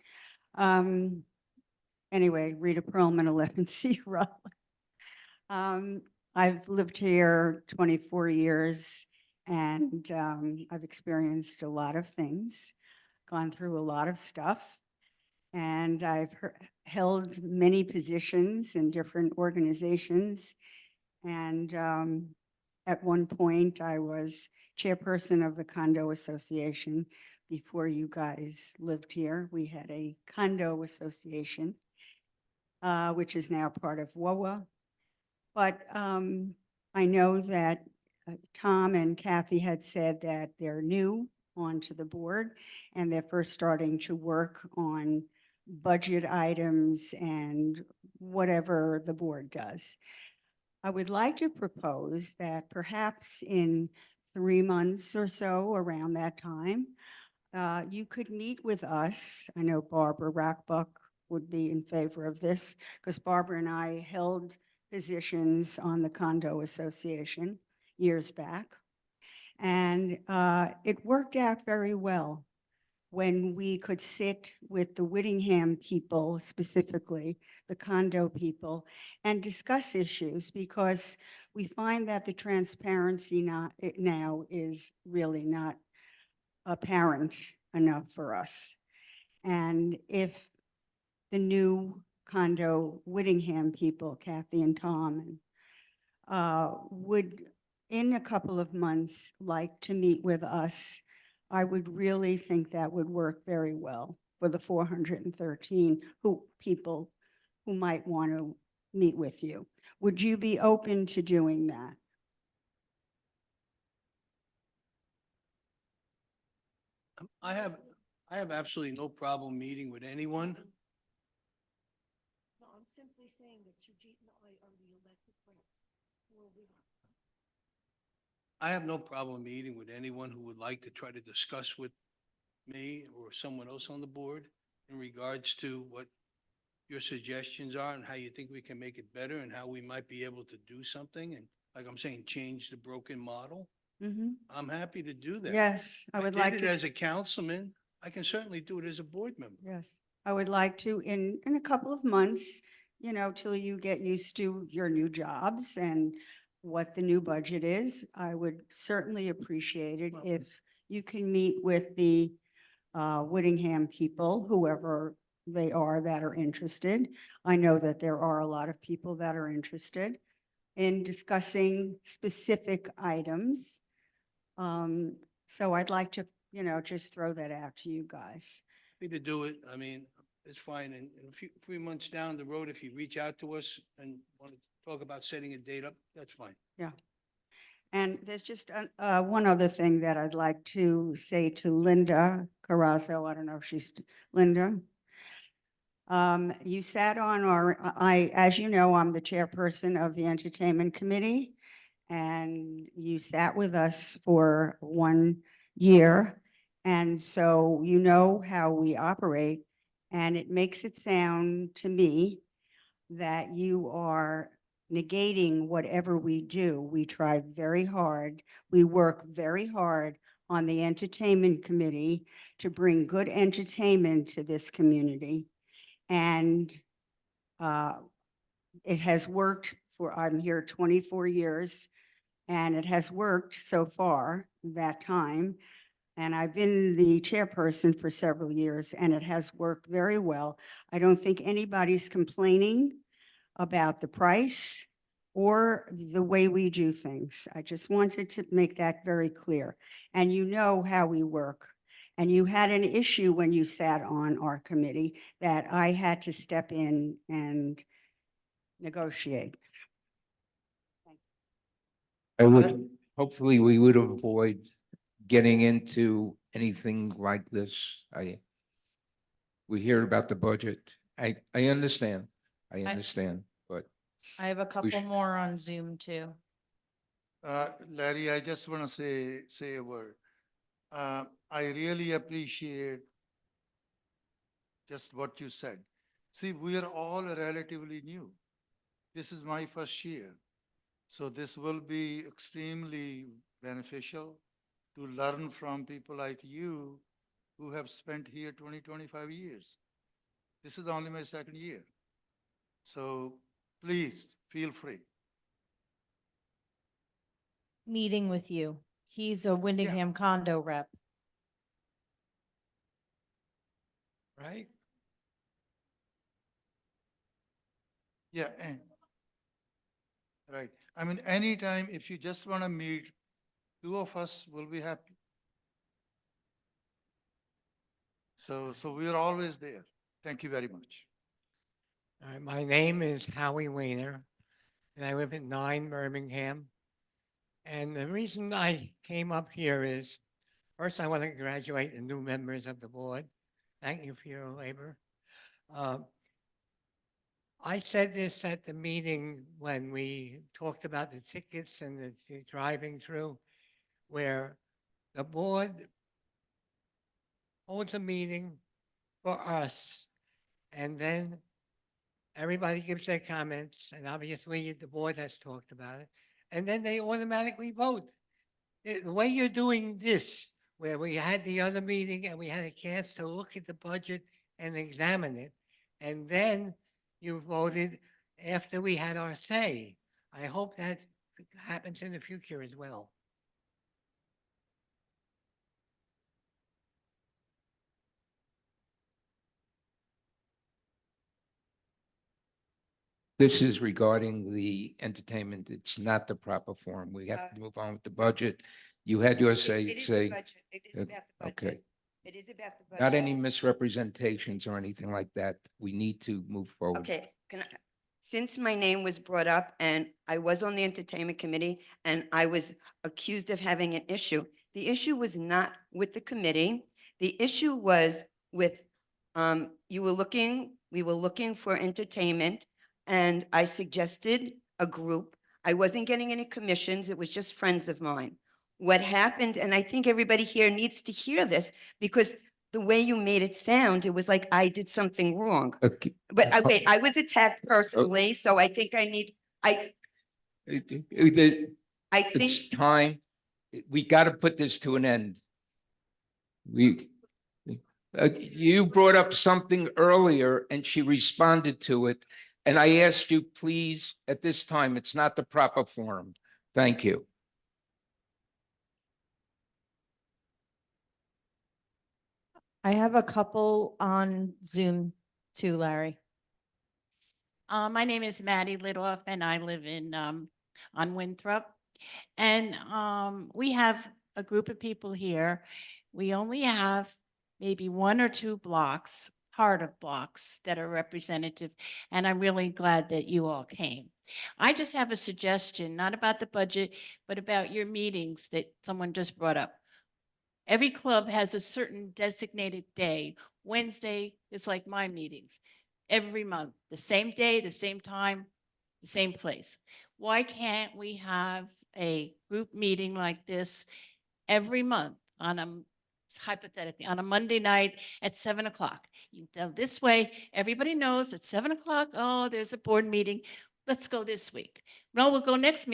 Anyway, Rita Perlman, 11C Rutland. I've lived here 24 years and I've experienced a lot of things, gone through a lot of stuff. And I've held many positions in different organizations. And at one point, I was chairperson of the Condo Association. Before you guys lived here, we had a condo association, which is now part of WOA. But I know that Tom and Kathy had said that they're new onto the board and they're first starting to work on budget items and whatever the board does. I would like to propose that perhaps in 3 months or so, around that time, you could meet with us. I know Barbara Rackbuck would be in favor of this because Barbara and I held positions on the Condo Association years back. And it worked out very well when we could sit with the Whittingham people, specifically the condo people, and discuss issues because we find that the transparency now is really not apparent enough for us. And if the new condo Whittingham people, Kathy and Tom, would in a couple of months like to meet with us, I would really think that would work very well for the 413 people who might want to meet with you. Would you be open to doing that? I have absolutely no problem meeting with anyone. No, I'm simply saying that Sujit and I are the elected branch. I have no problem meeting with anyone who would like to try to discuss with me or someone else on the board in regards to what your suggestions are and how you think we can make it better and how we might be able to do something. And like I'm saying, change the broken model. I'm happy to do that. Yes, I would like did it to. as a councilman. I can certainly do it as a board member. Yes, I would like to in a couple of months, till you get used to your new jobs and what the new budget is. I would certainly appreciate it if you can meet with the Whittingham people, whoever they are that are interested. I know that there are a lot of people that are interested in discussing specific items. So I'd like to, just throw that out to you guys. Happy to do it. I mean, it's fine. And a few, 3 months down the road, if you reach out to us and want to talk about setting a date up, that's fine. Yeah. And there's just one other thing that I'd like to say to Linda Carrazzo. I don't know if she's, Linda. You sat on as you know, I'm the chairperson of the Entertainment Committee, and you sat with us for 1 year. And so you know how we operate, and it makes it sound to me that you are negating whatever we do. We try very hard. We work very hard on the Entertainment Committee to bring good entertainment to this community. And it has worked I'm here 24 years, and it has worked so far that time. And I've been the chairperson for several years, and it has worked very well. I don't think anybody's complaining about the price or the way we do things. I just wanted to make that very clear. And you know how we work. And you had an issue when you sat on our committee that I had to step in and negotiate. Hopefully we would avoid getting into anything like this. We hear about the budget. I understand. I understand, but I have a couple should- more on Zoom too. Larry, I just want to say a word. I really appreciate just what you said. See, we are all relatively new. This is my first year. So this will be extremely beneficial to learn from people like you who have spent here 20, 25 years. This is only my second year. So please feel free. Meeting with you. He's a Windingham condo rep. Right? Yeah, and right. I mean, anytime if you just want to meet, two of us will be happy. So we are always there. Thank you very much. All right, my name is Howie Weiner, and I live at 9 Birmingham. And the reason I came up here is, first, I want to congratulate the new members of the board. Thank you for your labor. I said this at the meeting when we talked about the tickets and the driving through, where the board holds a meeting for us, and then everybody gives their comments, and obviously the board has talked about it, and then they automatically vote. The way you're doing this, where we had the other meeting and we had a chance to look at the budget and examine it, and then you voted after we had our say. I hope that happens in the future as well. This is regarding the entertainment. It's not the proper form. We have to move on with the budget. You had your say. It is the Say. budget. It is uh, about the Okay. budget. It is about the budget. Not any misrepresentations or anything like that. We need to move forward. Okay, since my name was brought up and I was on the entertainment committee and I was accused of having an issue, the issue was not with the committee. The issue was with, we were looking for entertainment and I suggested a group. I wasn't getting any commissions. It was just friends of mine. What happened, and I think everybody here needs to hear this because the way you made it sound, it was like I did something wrong. Okay. But wait, I was attacked personally, so I think I need, I It's think, time. We got to put this to an end. You brought up something earlier and she responded to it. And I asked you, please, at this time, it's not the proper forum. Thank you. I have a couple on Zoom too, Larry. My name is Maddie Lidoff and I live in, on Winthrop. And, we have a group of people here. We only have maybe 1 or 2 blocks, part of blocks that are representative. And I'm really glad that you all came. I just have a suggestion, not about the budget, but about your meetings that someone just brought up. Every club has a certain designated day. Wednesday is like my meetings. Every month, the same day, the same time, the same place. Why can't we have a group meeting like this every month on a, hypothetically, on a Monday night at 7 o'clock? This way, everybody knows at 7 o'clock, oh, there's a board meeting. Let's go this week. No, we'll go next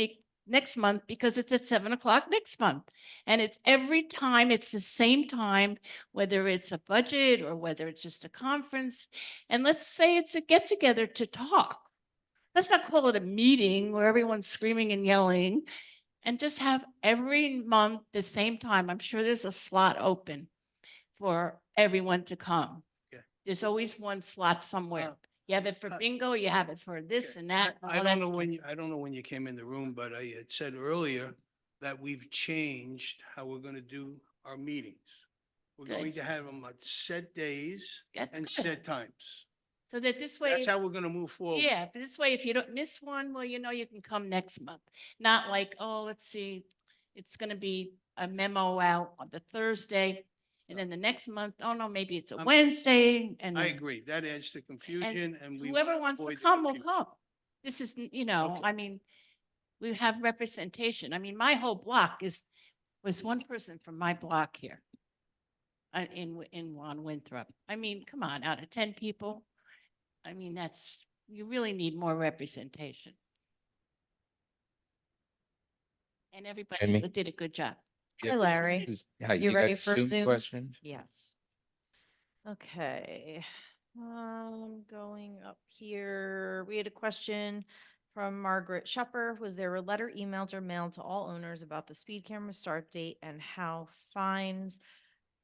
month because it's at 7 o'clock next month. And it's every time, it's the same time, whether it's a budget or whether it's just a conference. And let's say it's a get together to talk. Let's not call it a meeting where everyone's screaming and yelling, and just have every month the same time. I'm sure there's a slot open for everyone to come. Yeah. There's always one slot somewhere. You have it for bingo, you have it for this and that. I all don't that know stuff. I don't know when you came in the room, but I had said earlier that we've changed how we're going to do our meetings. We're Good. going to have them on set days That's and good. set times. So that this way. That's how we're going to move forward. Yeah, but this way, if you don't miss one, well, you know, you can come next month. Not like, oh, let's see, it's gonna be a memo out on the Thursday. And then the next month, oh no, maybe it's a Wednesday and. I then- agree. That adds to confusion and we. Whoever wants to avoid the come will confusion. come. This is, you know, I mean, we have representation. I mean, my whole block was one person from my block here. On Winthrop. I mean, come on, out of 10 people. I mean, you really need more representation. And everybody Amy? did a good job. Hi, Larry. Hi, You you ready got for Zoom Zoom? questions? Yes. Okay. Going up here, we had a question from Margaret Shepper. Was there a letter emailed or mailed to all owners about the speed camera start date and how fines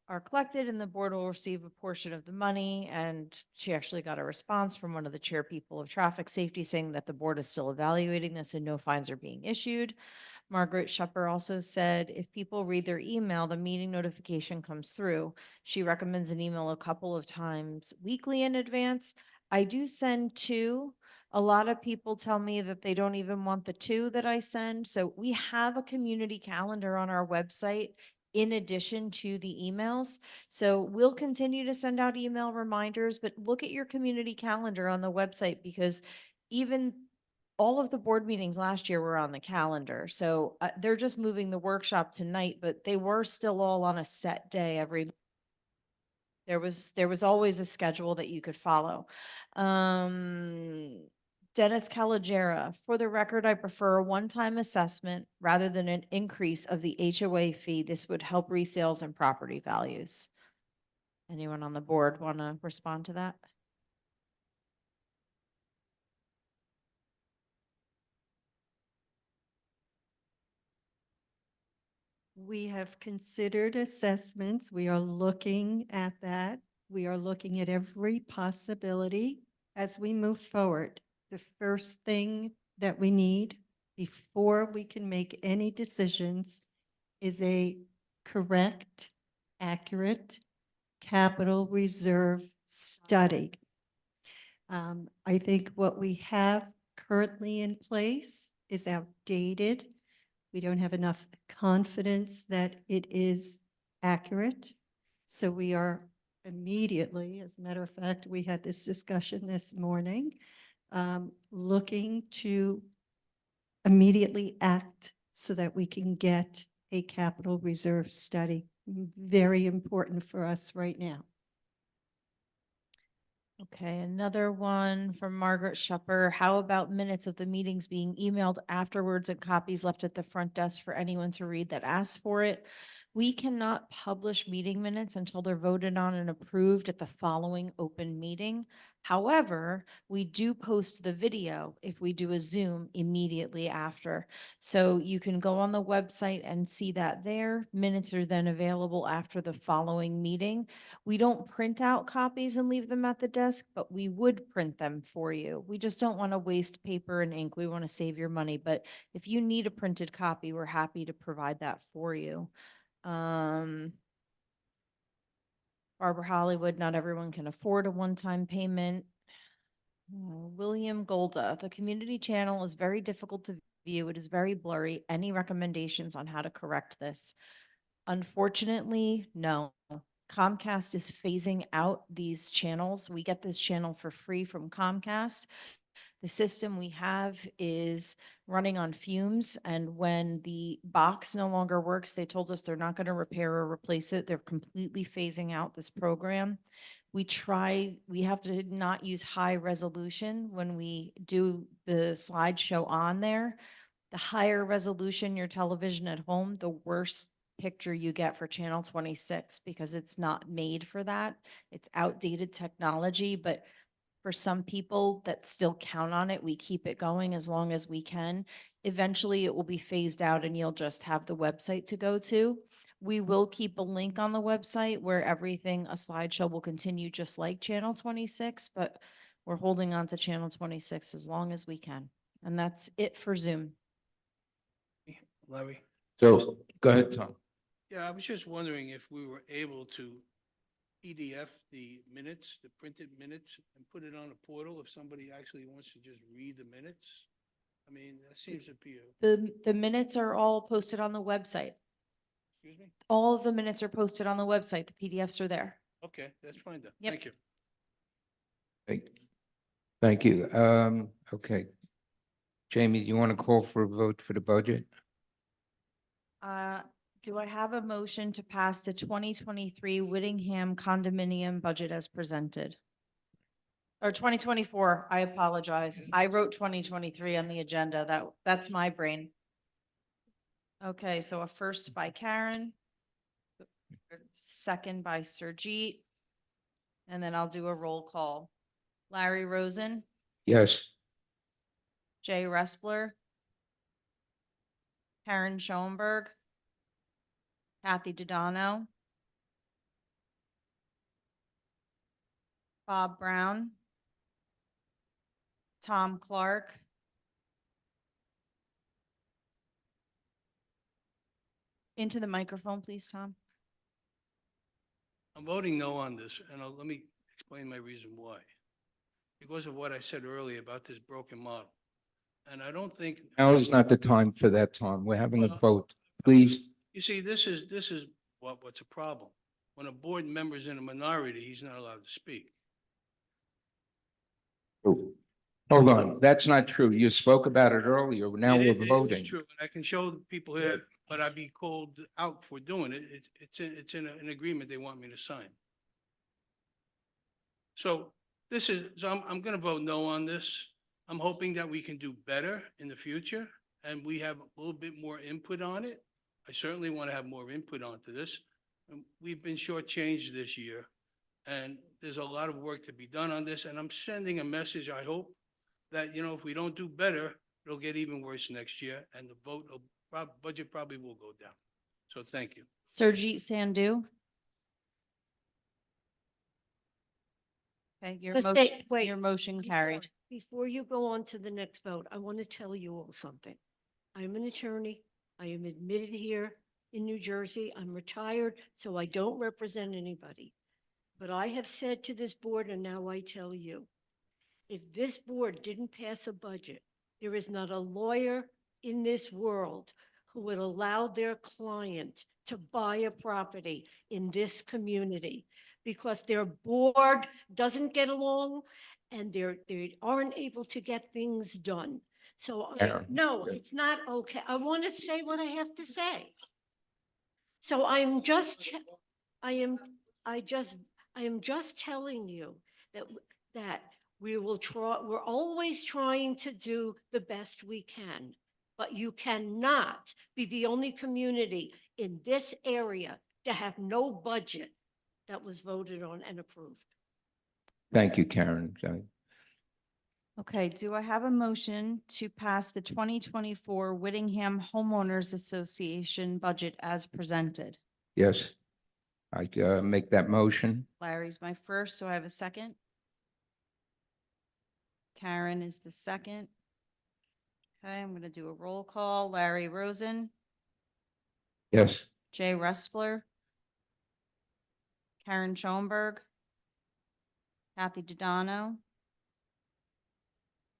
are collected and the board will receive a portion of the money? And she actually got a response from one of the chair people of traffic safety saying that the board is still evaluating this and no fines are being issued. Margaret Shepper also said if people read their email, the meeting notification comes through. She recommends an email a couple of times weekly in advance. I do send two. A lot of people tell me that they don't even want the two that I send. So we have a community calendar on our website in addition to the emails. So we'll continue to send out email reminders, but look at your community calendar on the website because even all of the board meetings last year were on the calendar. So they're just moving the workshop tonight, but they were still all on a set day there was always a schedule that you could follow. Dennis Caligera, for the record, I prefer a one-time assessment rather than an increase of the HOA fee. This would help resales and property values. Anyone on the board want to respond to that? We have considered assessments. We are looking at that. We are looking at every possibility as we move forward. The first thing that we need before we can make any decisions is a correct, accurate capital reserve study. I think what we have currently in place is outdated. We don't have enough confidence that it is accurate. So we are immediately, as a matter of fact, we had this discussion this morning, looking to immediately act so that we can get a capital reserve study. Very important for us right now. Okay, another one from Margaret Shepper. How about minutes of the meetings being emailed afterwards and copies left at the front desk for anyone to read that asks for it? We cannot publish meeting minutes until they're voted on and approved at the following open meeting. However, we do post the video if we do a Zoom immediately after. So you can go on the website and see that there. Minutes are then available after the following meeting. We don't print out copies and leave them at the desk, but we would print them for you. We just don't want to waste paper and ink. We want to save your money. But if you need a printed copy, we're happy to provide that for you. Barbara Hollywood, not everyone can afford a one-time payment. William Golda, the community channel is very difficult to view. It is very blurry. Any recommendations on how to correct this? Unfortunately, no. Comcast is phasing out these channels. We get this channel for free from Comcast. The system we have is running on fumes, and when the box no longer works, they told us they're not going to repair or replace it. They're completely phasing out this program. We have to not use high resolution when we do the slideshow on there. The higher resolution your television at home, the worse picture you get for channel 26 because it's not made for that. It's outdated technology, but for some people that still count on it, we keep it going as long as we can. Eventually it will be phased out and you'll just have the website to go to. We will keep a link on the website where a slideshow will continue just like channel 26, but we're holding on to channel 26 as long as we can. And that's it for Zoom. Larry? So go ahead, Tom. Yeah, I was just wondering if we were able to PDF the minutes, the printed minutes, and put it on a portal if somebody actually wants to just read the minutes. I mean, that seems to be The minutes are all posted on the website. excuse me? All of the minutes are posted on the website. The PDFs are there. Okay, that's fine then. Yep. Thank you. Thank you. Okay. Jamie, do you want to call for a vote for the budget? Do I have a motion to pass the 2023 Whittingham condominium budget as presented? Or 2024, I apologize. I wrote 2023 on the agenda. That's my brain. Okay, so a first by Karen. Second by Surjeet. And then I'll do a roll call. Larry Rosen, Yes. Jay Respler, Karen Schoenberg, Kathy Dodano, Bob Brown, Tom Clark, into the microphone, please, Tom. I'm voting no on this, and let me explain my reason why. Because of what I said earlier about this broken model. And I don't think. Now is not the time for that, Tom. We're having a Well, vote. Please. You see, this is what's a problem. When a board member's in a minority, he's not allowed to speak. Hold on. That's not true. You spoke about it earlier. Now It we're is voting. true, and I can show the people here, but I'd be called out for doing it. It's in an agreement they want me to sign. So I'm gonna vote no on this. I'm hoping that we can do better in the future and we have a little bit more input on it. I certainly want to have more input onto this. We've been shortchanged this year and there's a lot of work to be done on this. And I'm sending a message, I hope, that, if we don't do better, it'll get even worse next year and the budget probably will go down. So thank you. Surjit Sandhu. Okay, your motion carried. Before you go on to the next vote, I want to tell you all something. I'm an attorney. I am admitted here in New Jersey. I'm retired, so I don't represent anybody. But I have said to this board, and now I tell you, if this board didn't pass a budget, there is not a lawyer in this world who would allow their client to buy a property in this community because their board doesn't get along and they aren't able to get things done. So, no, it's not okay. I want to say what I have to say. So I am just telling you that we will try, we're always trying to do the best we can, but you cannot be the only community in this area to have no budget that was voted on and approved. Thank you, Karen. Okay, do I have a motion to pass the 2024 Whittingham Homeowners Association budget as presented? Yes. I make that motion. Larry's my first. Do I have a second? Karen is the second. Okay, I'm going to do a roll call. Larry Rosen, Yes. Jay Respler, Karen Schoenberg, Kathy Dodano,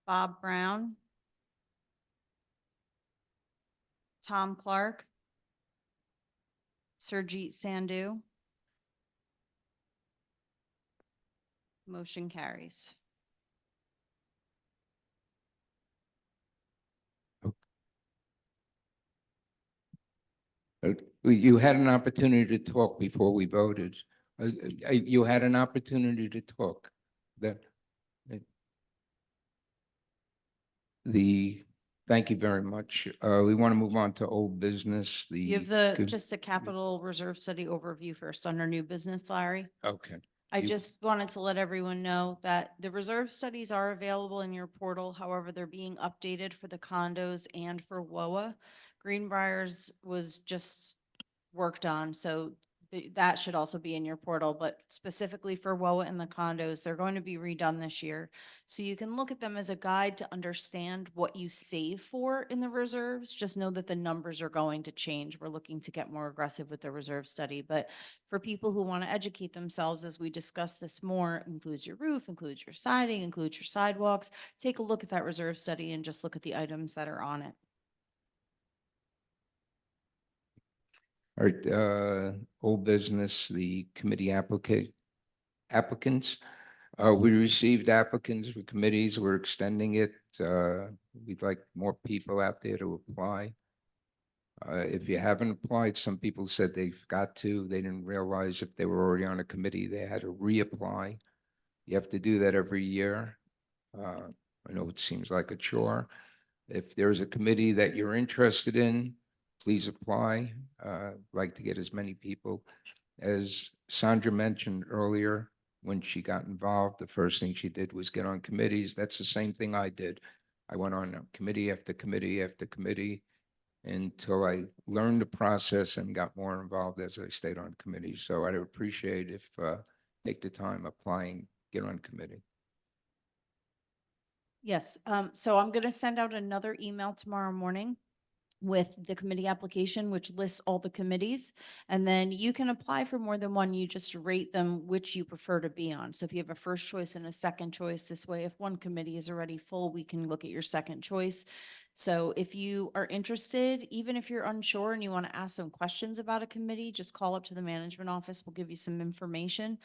Bob Brown, Tom Clark, Surjit Sandhu. Motion carries. You had an opportunity to talk before we voted. You had an opportunity to talk. Thank you very much. We want to move on to old business. You have just the capital reserve study overview first under new business, Larry. Okay. I just wanted to let everyone know that the reserve studies are available in your portal. However, they're being updated for the condos and for WOA. Greenbriers was just worked on, so that should also be in your portal, but specifically for WOA and the condos, they're going to be redone this year. So you can look at them as a guide to understand what you save for in the reserves. Just know that the numbers are going to change. We're looking to get more aggressive with the reserve study, but for people who want to educate themselves, as we discussed this more, includes your roof, includes your siding, includes your sidewalks, take a look at that reserve study and just look at the items that are on it. All right, old business, the committee applicants. We received applicants for committees. We're extending it. We'd like more people out there to apply. If you haven't applied, some people said they've got to. They didn't realize if they were already on a committee, they had to reapply. You have to do that every year. I know it seems like a chore. If there's a committee that you're interested in, please apply. I'd like to get as many people. As Sandra mentioned earlier, when she got involved, the first thing she did was get on committees. That's the same thing I did. I went on committee after committee after committee until I learned the process and got more involved as I stayed on committees. So I'd appreciate if take the time applying, get on committee. Yes, so I'm gonna send out another email tomorrow morning with the committee application, which lists all the committees. And then you can apply for more than one. You just rate them which you prefer to be on. So if you have a first choice and a second choice, this way, if one committee is already full, we can look at your second choice. So if you are interested, even if you're unsure and you want to ask some questions about a committee, just call up to the management office. We'll give you some information.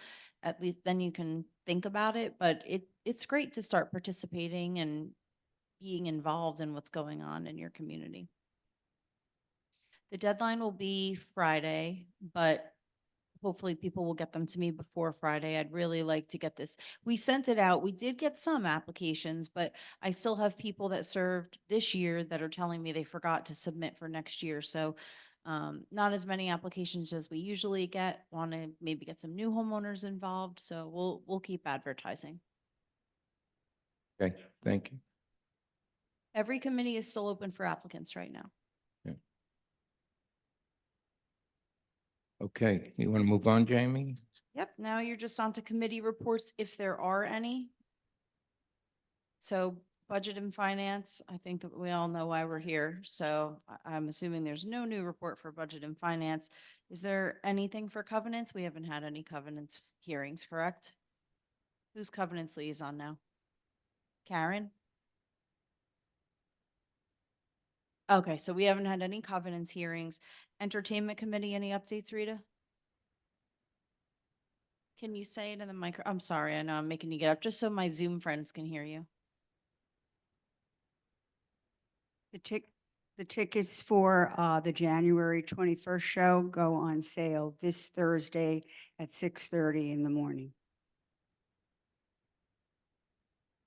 At least then you can think about it. But it's great to start participating and being involved in what's going on in your community. The deadline will be Friday, but hopefully people will get them to me before Friday. I'd really like to get this. We sent it out. We did get some applications, but I still have people that served this year that are telling me they forgot to submit for next year. So not as many applications as we usually get. Want to maybe get some new homeowners involved. So we'll keep advertising. Okay, thank you. Every committee is still open for applicants right now. Okay, you want to move on, Jamie? Yep, now you're just on to committee reports if there are any. So budget and finance, I think that we all know why we're here. So I'm assuming there's no new report for budget and finance. Is there anything for covenants? We haven't had any covenants hearings, correct? Who's covenants liaison now? Karen? Okay, so we haven't had any covenants hearings. Entertainment committee, any updates, Rita? Can you say it in the micro? I'm sorry, I know I'm making you get up, just so my Zoom friends can hear you. The tickets for the January 21st show go on sale this Thursday at 6:30 in the morning.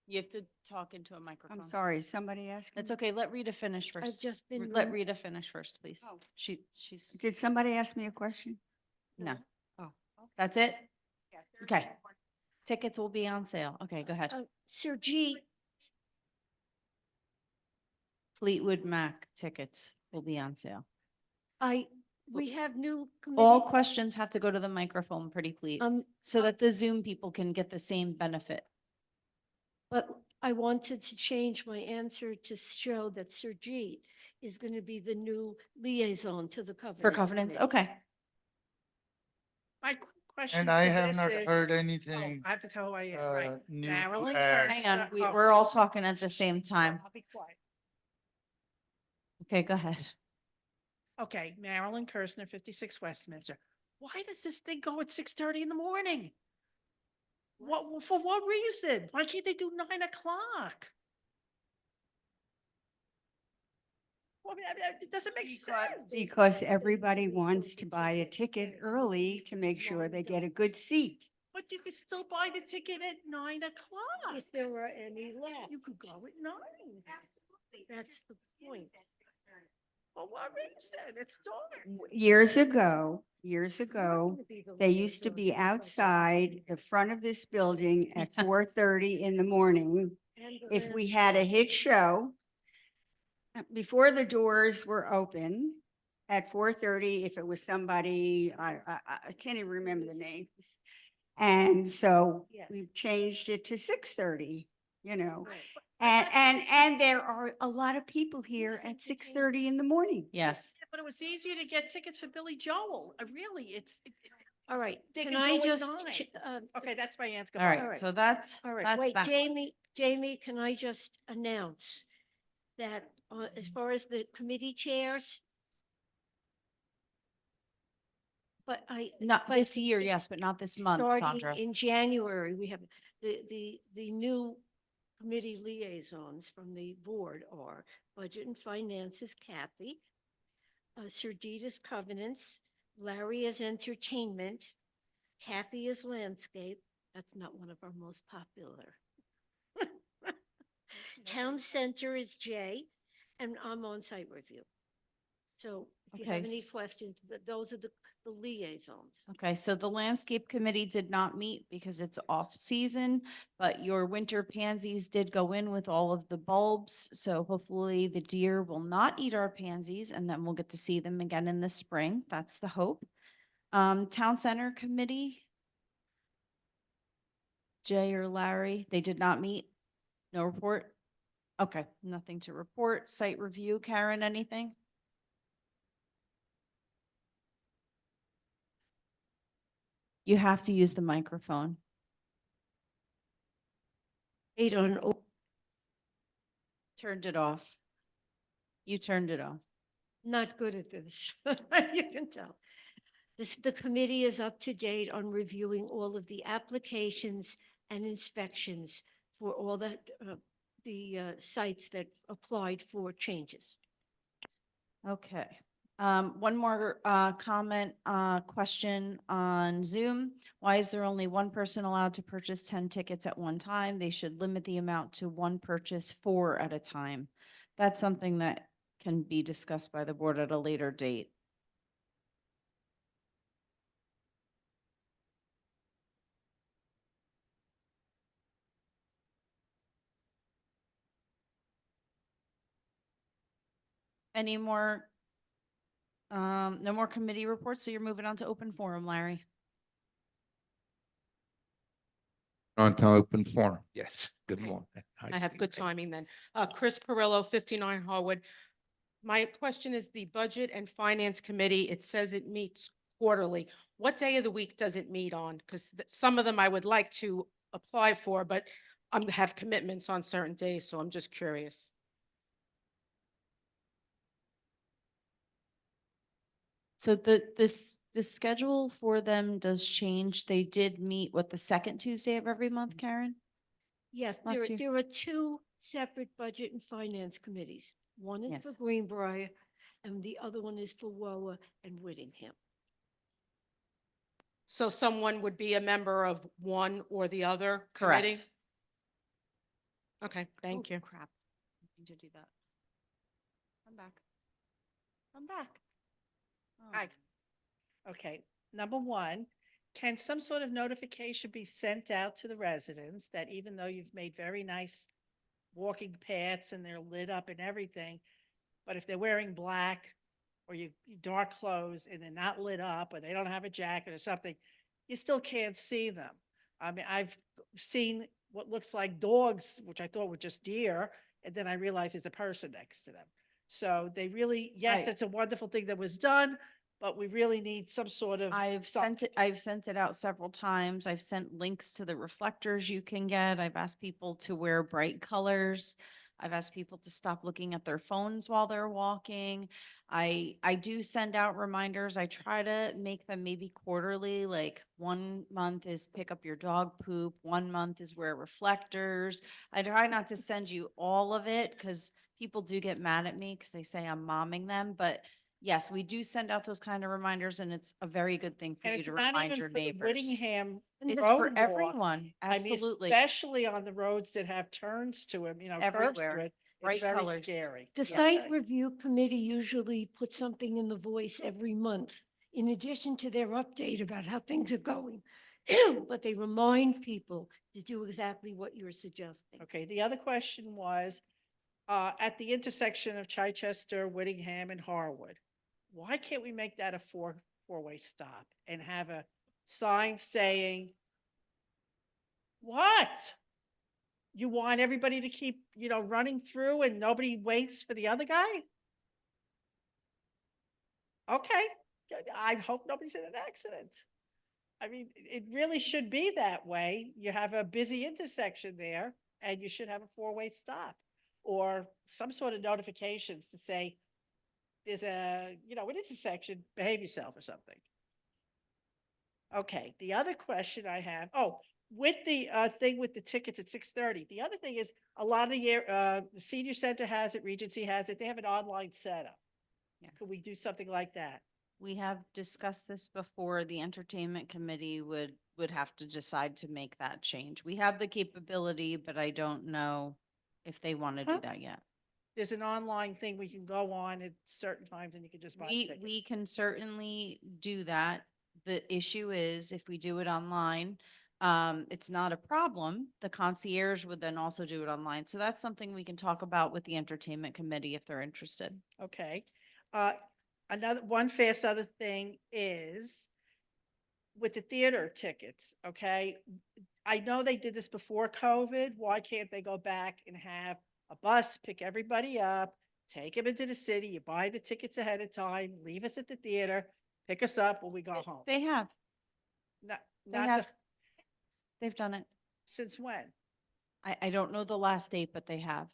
You have to talk into a microphone. I'm sorry, somebody asked? That's okay, let Rita finish I've first. just been. Let Rita finish first, please. Oh. She's, Did somebody ask me a question? no. Oh. That's it? Okay. Tickets will be on sale. Okay, go ahead. Sir G, Fleetwood Mac tickets will be on sale. we have new. All committee- questions have to go to the microphone, pretty please, Um, so that the Zoom people can get the same benefit. But I wanted to change my answer to show that Sir G is going to be the new liaison to the covenant. For covenants, okay. My question. And I to have this not is- heard oh, anything I have to tell who I am, right? new to Marilyn add. Kirsten- Hang on, oh, we're all just- talking at the same time. I'll be quiet. Okay, go ahead. Okay, Marilyn Kirstner, 56 Westminster. Why does this thing go at 6:30 in the morning? What, for what reason? Why can't they do 9 o'clock? Well, I mean, it doesn't make sense. Because everybody wants to buy a ticket early to make sure they get a good seat. But you could still buy the ticket at 9 o'clock. If there were any left. You could go at 9. That's the point. For what reason? It's dark. Years ago, they used to be outside the front of this building at 4:30 in the morning. If we had a hit show, before the doors were open at 4:30, if it was somebody, I can't even remember the names. And so Yes. we've changed it to 6:30, you know. Right. And there are a lot of people here at 6:30 in the morning. Yes. But it was easier to get tickets for Billy Joel. Really, All right, they can could I go at just, 9. Okay, that's my answer. All right, right. so that's, all right, that's wait, that. Jamie, can I just announce that as far as the committee chairs? But Not but this year, yes, but not this month, starting Sandra. in January, we have the new committee liaisons from the board are Budget and Finances Kathy, Surdita's Covenants, Larry is Entertainment, Kathy is Landscape. That's not one of our most popular. Town Center is Jay, and I'm on site review. So if you have Okay, any questions, those are the the liaisons. Okay, so the landscape committee did not meet because it's off season, but your winter pansies did go in with all of the bulbs. So hopefully the deer will not eat our pansies and then we'll get to see them again in the spring. That's the hope. Town center committee. Jay or Larry, they did not meet? No report? Okay, nothing to report. Site review, Karen, anything? You have to use the microphone. Eight on, Turned it off. You turned it off. not good at this. You can tell. The committee is up to date on reviewing all of the applications and inspections for all the sites that applied for changes. Okay. One more comment, question on Zoom. Why is there only one person allowed to purchase 10 tickets at one time? They should limit the amount to one purchase, 4 at a time. That's something that can be discussed by the board at a later date. Any more? No more committee reports, so you're moving on to open forum, Larry. On to open forum. Yes, good morning. I have good timing then. Chris Perillo, 59 Harwood. My question is the Budget and Finance Committee, it says it meets quarterly. What day of the week does it meet on? Because some of them I would like to apply for, but I have commitments on certain days, so I'm just curious. So the schedule for them does change. They did meet the second Tuesday of every month, Karen? Yes, Last year. there are 2 separate budget and finance committees. One is Yes. for Greenbrier and the other one is for WOA and Whittingham. So someone would be a member of one or the other committee? Correct. Okay, thank you. Crap. I need to do that. I'm back. I'm back. Hi. Okay, number one, can some sort of notification be sent out to the residents that even though you've made very nice walking paths and they're lit up and everything, but if they're wearing black or you dark clothes and they're not lit up or they don't have a jacket or something, you still can't see them. I mean, I've seen what looks like dogs, which I thought were just deer, and then I realized there's a person next to them. So they really, yes, Right. it's a wonderful thing that was done, but we really need some sort of. I've sent it out several times. I've sent links to the reflectors you can get. I've asked people to wear bright colors. I've asked people to stop looking at their phones while they're walking. I do send out reminders. I try to make them maybe quarterly, like 1 month is pick up your dog poop, 1 month is wear reflectors. I try not to send you all of it because people do get mad at me because they say I'm momming them, but yes, we do send out those kind of reminders and it's a very good thing for And you it's to not remind even your for the neighbors. Whittingham It's road for walk. everyone, I mean, absolutely. especially on the roads that have turns to them, curves Everywhere. through it. Bright It's very colors. scary. The Yeah. site review committee usually puts something in the Voice every month, in addition to their update about how things are going. But they remind people to do exactly what you're suggesting. Okay, the other question was, at the intersection of Chichester, Whittingham and Harwood, why can't we make that a four-way stop and have a sign saying, what? You want everybody to keep, running through and nobody waits for the other guy? Okay, I hope nobody's in an accident. I mean, it really should be that way. You have a busy intersection there and you should have a 4-way stop or some sort of notifications to say, there's an intersection, behave yourself or something. Okay, the other question I have, with the thing with the tickets at 6:30, the other thing is a lot of the senior center has it, Regency has it, they have an online setup. Could we do something like that? We have discussed this before. The entertainment committee would have to decide to make that change. We have the capability, but I don't know if they want to do that yet. there's an online thing we can go on at certain times and you can just buy We tickets. can certainly do that. The issue is if we do it online, it's not a problem. The concierge would then also do it online. So that's something we can talk about with the entertainment committee if they're interested. Okay. One fast other thing is with the theater tickets, okay? I know they did this before COVID. Why can't they go back and have a bus pick everybody up, take them into the city, you buy the tickets ahead of time, leave us at the theater, pick us up when we go home? They have, Not, they not have, the, they've done it. since when? I don't know the last date, but they have.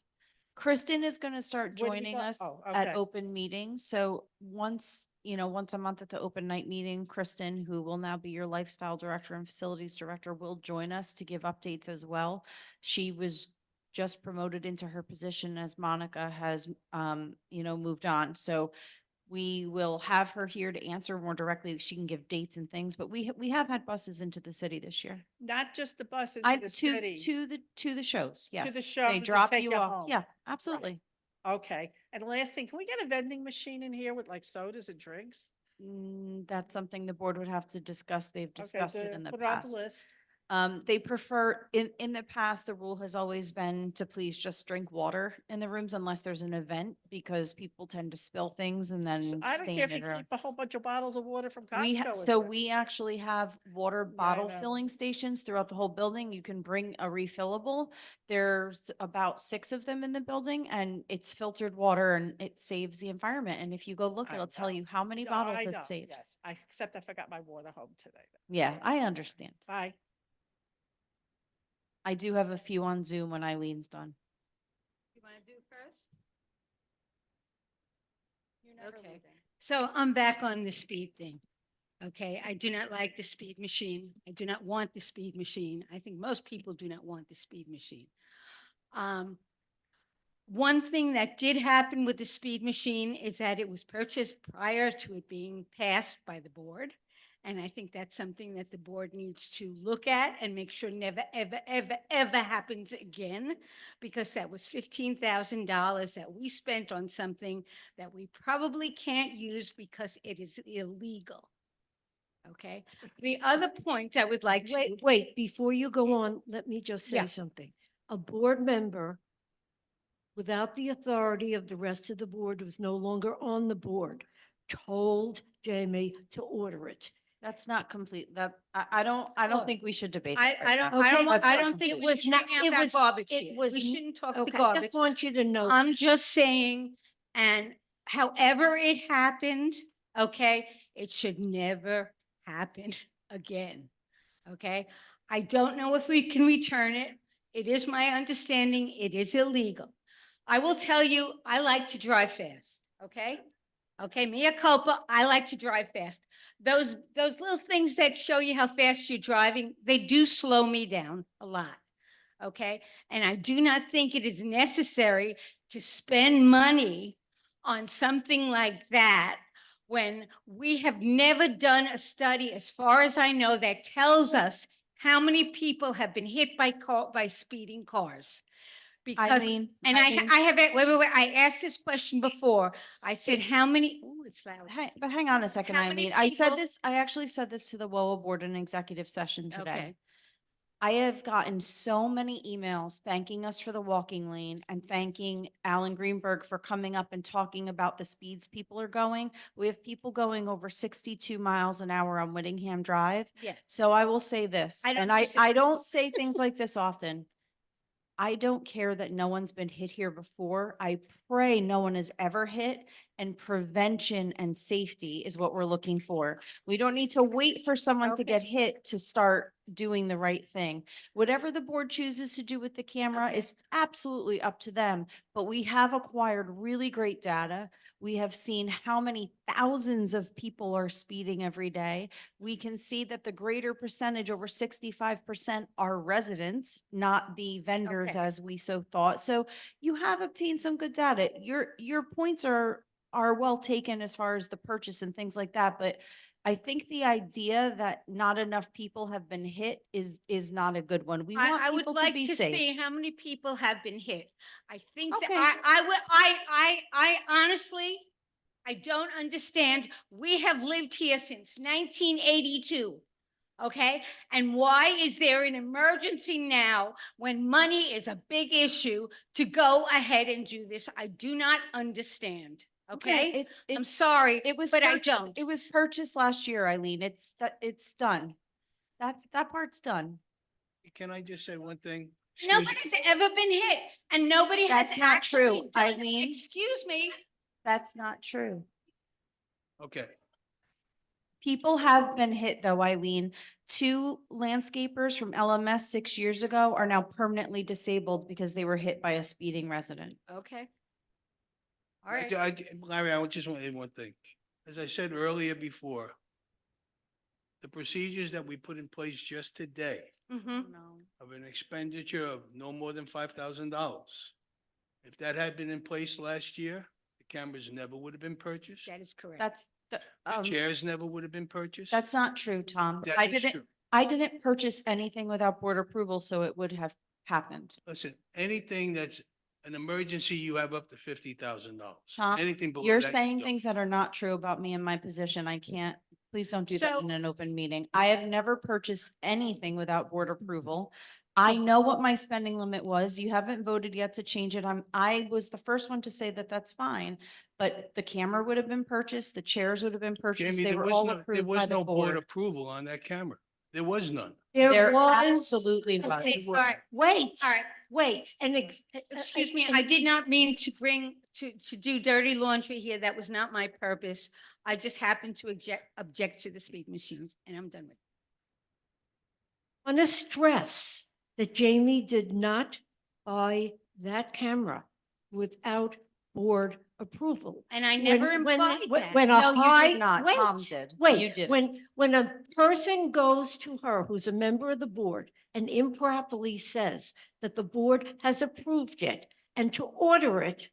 Kristen is going to start Where do we joining go? us Oh, at okay. open meetings. So once a month at the open night meeting, Kristen, who will now be your lifestyle director and facilities director, will join us to give updates as well. She was just promoted into her position as Monica has, moved on. So we will have her here to answer more directly. She can give dates and things, but we have had buses into the city this year. Not just the bus I, into the city. to the shows, yes. the shows They to drop take you you off. home. Yeah, absolutely. Okay. And last thing, can we get a vending machine in here with like sodas and drinks? That's something the board would have to discuss. They've discussed it in the Put it on the past. list. They prefer, in the past, the rule has always been to please just drink water in the rooms unless there's an event because people tend to spill things and then I don't stay care in if you it. keep a whole bunch of bottles of water from We, Costco. so we actually have water bottle know. filling stations throughout the whole building. You can bring a refillable. There's about 6 of them in the building and it's filtered water and it saves the environment. And if you go look, I it'll tell know. you how many No, bottles I know, it saved. yes. Except I forgot my water home today. Yeah, I understand. Bye. I do have a few on Zoom when Eileen's done. You want to do first? Okay, so I'm back on the speed thing. Okay, I do not like the speed machine. I do not want the speed machine. I think most people do not want the speed machine. One thing that did happen with the speed machine is that it was purchased prior to it being passed by the board. And I think that's something that the board needs to look at and make sure never, ever, ever, ever happens again, because that was $15,000 that we spent on something that we probably can't use because it is illegal. Okay. The other point I would like to. Wait, before you go on, let me just say Yeah. something. A board member without the authority of the rest of the board who's no longer on the board told Jamie to order it. That's not complete. I don't Oh. think we should debate. I that right don't, now. I don't, That's I not don't think complete. we should bring out that garbage it here. was We n- shouldn't talk the okay, garbage. just want you to know. I'm just saying, and however it happened, okay, it should never happen again. Okay, I don't know if we can return it. It is my understanding it is illegal. I will tell you, I like to drive fast. Okay, okay, mea culpa. I like to drive fast. Those little things that show you how fast you're driving, they do slow me down a lot. Okay, and I do not think it is necessary to spend money on something like that when we have never done a study, as far as I know, that tells us how many people have been hit by speeding cars. Because, Eileen, and Eileen. I have, wait, I asked this question before. I said, how many, oh, it's loud. But hang on a second, How many Eileen. I people- actually said this to the WOA board in executive session today. Okay. I have gotten so many emails thanking us for the walking lane and thanking Alan Greenberg for coming up and talking about the speeds people are going. We have people going over 62 miles an hour on Whittingham Drive. Yes. So I will say this, I don't and I disagree. don't say things like this often. I don't care that no one's been hit here before. I pray no one is ever hit, and prevention and safety is what we're looking for. We don't need to wait for someone to Okay. get hit to start doing the right thing. Whatever the board chooses to do with the camera Okay. is absolutely up to them, but we have acquired really great data. We have seen how many thousands of people are speeding every day. We can see that the greater percentage, over 65%, are residents, not the vendors Okay. as we so thought. So you have obtained some good data. Your points are well taken as far as the purchase and things like that, but I think the idea that not enough people have been hit is not a good one. We want I would people to like be to safe. see how many people have been hit. I think that Okay. I honestly, I don't understand. We have lived here since 1982. Okay, and why is there an emergency now when money is a big issue to go ahead and do this? I do not understand. Okay, I'm sorry, It was but I purchased- don't. It was purchased last year, Eileen. It's done. That part's done. Can I just say one thing? Excuse me. Nobody's ever been hit and nobody has That's not actually true, done. Eileen. Excuse me. That's not true. Okay, People have been hit though, Eileen. 2 landscapers from LMS 6 years ago are now permanently disabled because they were hit by a speeding resident. Okay. All I right. ju- I ju- Larry, I just want to add one thing. As I said earlier before, the procedures that we put in place just today Mm-hmm. of an expenditure of no more than $5,000. If that had been in place last year, the cameras never would have been purchased. That is correct. That's, The chairs never would have been purchased. that's not true, Tom. That I is didn't, true. I didn't purchase anything without board approval, so it would have happened. Listen, anything that's an emergency, you have up to $50,000. Tom, Anything below you're that, you saying don't. things that are not true about me and my position. I can't, please don't do that So- in an open meeting. I have never purchased anything without board approval. I know what my spending limit was. You haven't voted yet to change it. I was the first one to say that that's fine. But the camera would have been purchased, the chairs would have been purchased. Jamie, They there were was all no, there approved by was the no board board. approval on that camera. There was none. There was. absolutely was. Okay, all right, Wait. all right. Wait, Excuse me, I did not mean to to do dirty laundry here. That was not my purpose. I just happened to object to the speed machines and I'm done with it. On the stress that Jamie did not buy that camera without board approval. And I never implied that. When a No, you did high, not. wait, Tom did. You wait, didn't. when a person goes to her who's a member of the board and improperly says that the board has approved it and to order it,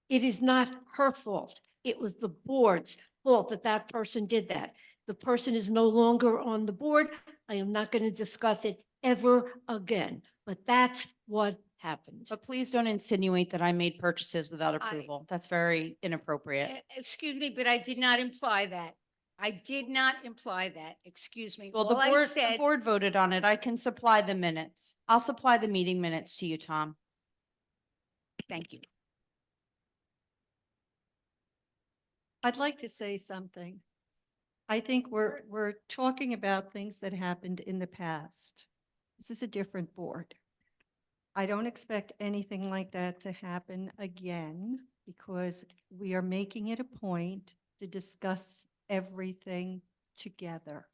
it is not her fault. It was the board's fault that that person did that. The person is no longer on the board. I am not going to discuss it ever again, but that's what happened. But please don't insinuate that I made purchases without approval. That's very inappropriate. Excuse me, but I did not imply that. I did not imply that. Excuse me. Well, the All I board, the said, board voted on it. I can supply the minutes. I'll supply the meeting minutes to you, Tom. thank you. I'd like to say something. I think we're talking about things that happened in the past. This is a different board. I don't expect anything like that to happen again because we are making it a point to discuss everything together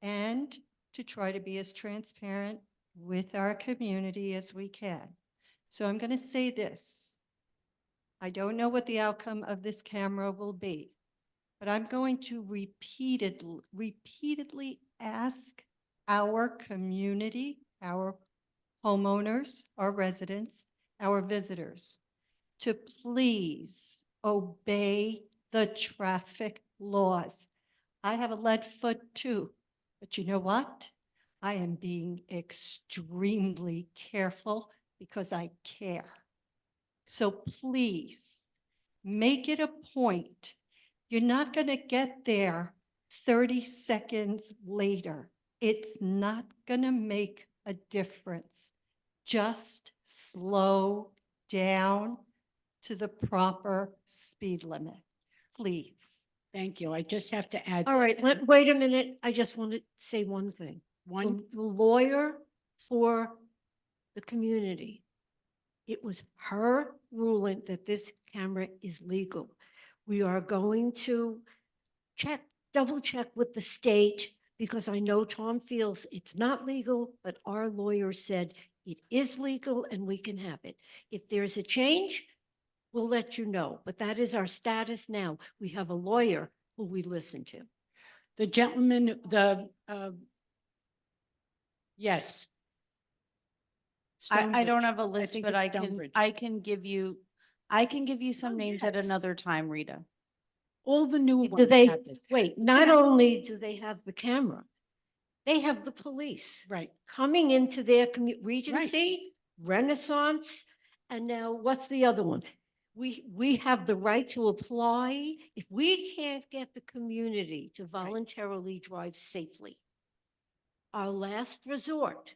and to try to be as transparent with our community as we can. So I'm going to say this. I don't know what the outcome of this camera will be, but I'm going to repeatedly ask our community, our homeowners, our residents, our visitors, to please obey the traffic laws. I have a lead foot too, but you know what? I am being extremely careful because I care. So please make it a point. You're not going to get there 30 seconds later. It's not going to make a difference. Just slow down to the proper speed limit, please. Thank you. I just have to add. All right, this. wait a minute. I just want to say one thing. One, The lawyer for the community, it was her ruling that this camera is legal. We are going to double check with the state because I know Tom feels it's not legal, but our lawyer said it is legal and we can have it. If there's a change, we'll let you know, but that is our status now. We have a lawyer who we listen to. the gentleman, yes. I don't Stonebridge. have a list, think but it's I can Stonebridge. give you some Oh, names at yes. another time, Rita. All the new Do ones they, have this. wait, not only do they have the camera, they have the police Right. coming into their Regency, Renaissance, and now what's the other one? We have the right to apply. If we can't get the community to voluntarily drive safely, our last resort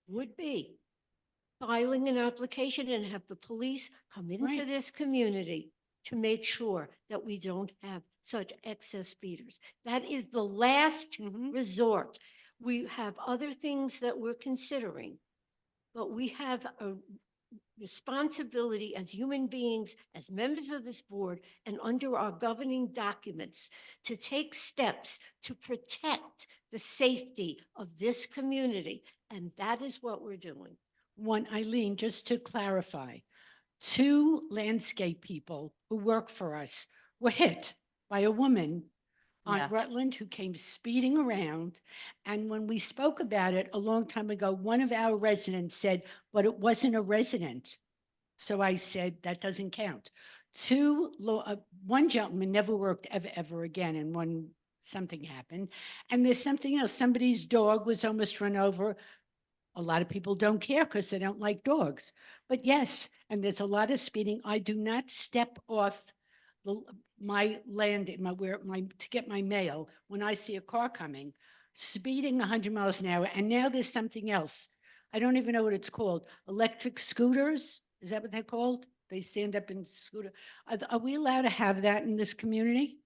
would be filing an application and have the police come into Right. this community to make sure that we don't have such excess speeders. That is the last resort. We have other things that we're considering, but we have a responsibility as human beings, as members of this board, and under our governing documents to take steps to protect the safety of this community. And that is what we're doing. One, Eileen, just to clarify, 2 landscape people who work for us were hit by a woman on Yeah. Rutland who came speeding around. And when we spoke about it a long time ago, one of our residents said, but it wasn't a resident. So I said, that doesn't count. One gentleman never worked ever again, and something happened. And there's something else. Somebody's dog was almost run over. A lot of people don't care because they don't like dogs. But yes, and there's a lot of speeding. I do not step off my land to get my mail when I see a car coming, speeding 100 miles an hour. And now there's something else. I don't even know what it's called. Electric scooters. Is that what they're called? They stand up in scooter. Are we allowed to have that in this community?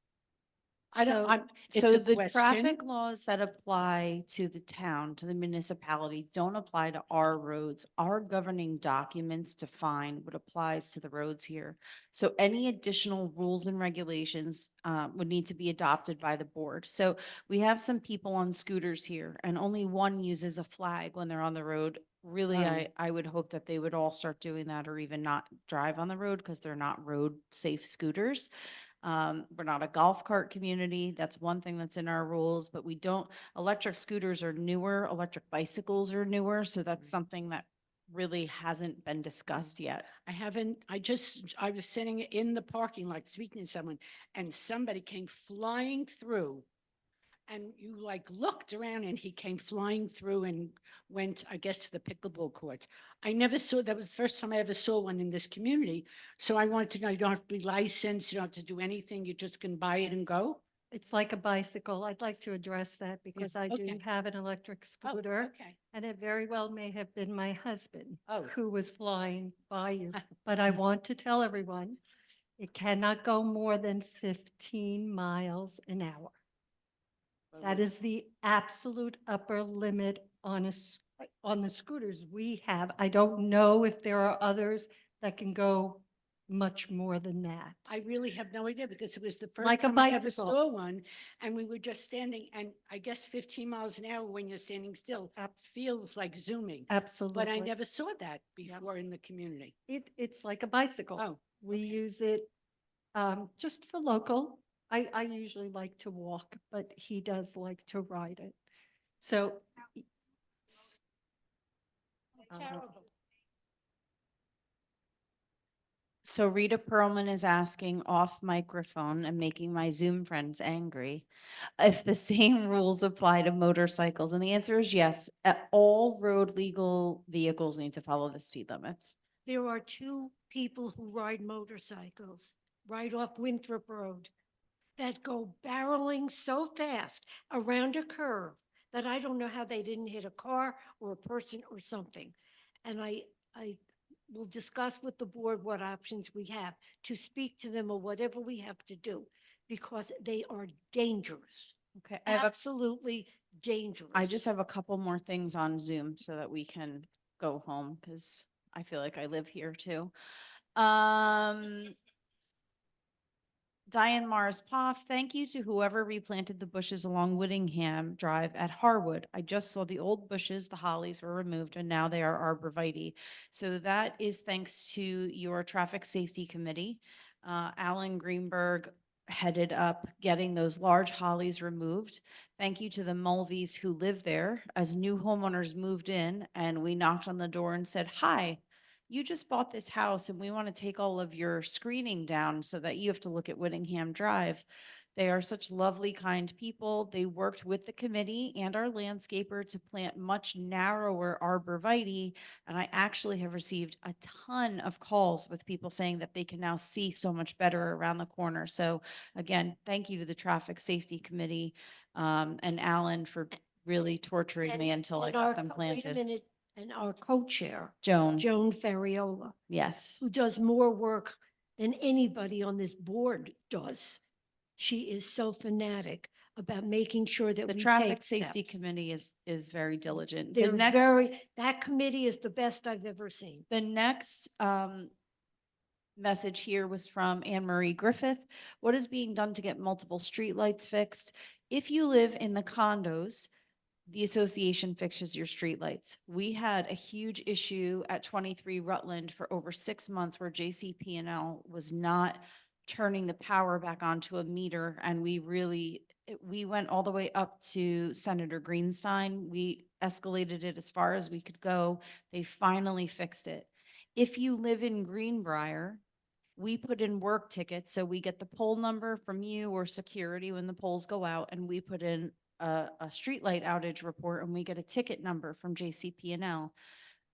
It's So a the question. traffic laws that apply to the town, to the municipality, don't apply to our roads. Our governing documents define what applies to the roads here. So any additional rules and regulations would need to be adopted by the board. So we have some people on scooters here and only one uses a flag when they're on the road. Really, Oh. I would hope that they would all start doing that or even not drive on the road because they're not road safe scooters. We're not a golf cart community. That's one thing that's in our rules, but electric scooters are newer, electric bicycles are newer. So that's something that really hasn't been discussed yet. I was sitting in the parking lot speaking to someone and somebody came flying through. And you looked around and he came flying through and went, I guess, to the pickleball courts. That was the first time I ever saw one in this community. So I wanted to know, you don't have to be licensed, you don't have to do anything, you just can buy it and go? It's like a bicycle. I'd like to address that because I do okay. have an electric scooter. Okay. And it very well may have been my husband Oh. who was flying by you. But I want to tell everyone, it cannot go more than 15 miles an hour. That is the absolute upper limit on the scooters we have. I don't know if there are others that can go much more than that. I really have no idea because it was the first Like a time I ever bicycle. saw one. And we were just standing and I guess 15 miles an hour when you're standing still feels like zooming. Absolutely. But I never saw that before in the community. It's like a bicycle. Oh, We use it just for local. I usually like to walk, but he does like to ride it. So. So Rita Perlman is asking off microphone and making my Zoom friends angry if the same rules apply to motorcycles. And the answer is yes. All road legal vehicles need to follow the speed limits. There are 2 people who ride motorcycles right off Winthrop Road that go barreling so fast around a curve that I don't know how they didn't hit a car or a person or something. And I will discuss with the board what options we have to speak to them or whatever we have to do because they are dangerous. Okay. Absolutely dangerous. I just have a couple more things on Zoom so that we can go home because I feel like I live here too. Diane Morris Poff, thank you to whoever replanted the bushes along Whittingham Drive at Harwood. I just saw the old bushes, the hollies were removed, and now they are arborvitae. So that is thanks to your traffic safety committee. Alan Greenberg headed up getting those large hollies removed. Thank you to the Mulveys who live there as new homeowners moved in and we knocked on the door and said, hi, you just bought this house and we want to take all of your screening down so that you have to look at Whittingham Drive. They are such lovely, kind people. They worked with the committee and our landscaper to plant much narrower arborvitae. And I actually have received a ton of calls with people saying that they can now see so much better around the corner. So again, thank you to the Traffic Safety Committee and Alan for really torturing me until I And got our them co- Wait a planted. minute, and our co-chair, Joan, Joan Ferriola, yes. who does more work than anybody on this board does. She is so fanatic about making sure that The we Traffic take Safety steps. Committee is very diligent. They're that committee is the best I've ever seen. The next message here was from Anne Marie Griffith. What is being done to get multiple streetlights fixed? If you live in the condos, the association fixes your streetlights. We had a huge issue at 23 Rutland for over 6 months where JCP&L was not turning the power back onto a meter, and we went all the way up to Senator Greenstein. We escalated it as far as we could go. They finally fixed it. If you live in Greenbrier, we put in work tickets, so we get the poll number from you or security when the polls go out, and we put in a streetlight outage report, and we get a ticket number from JCP&L.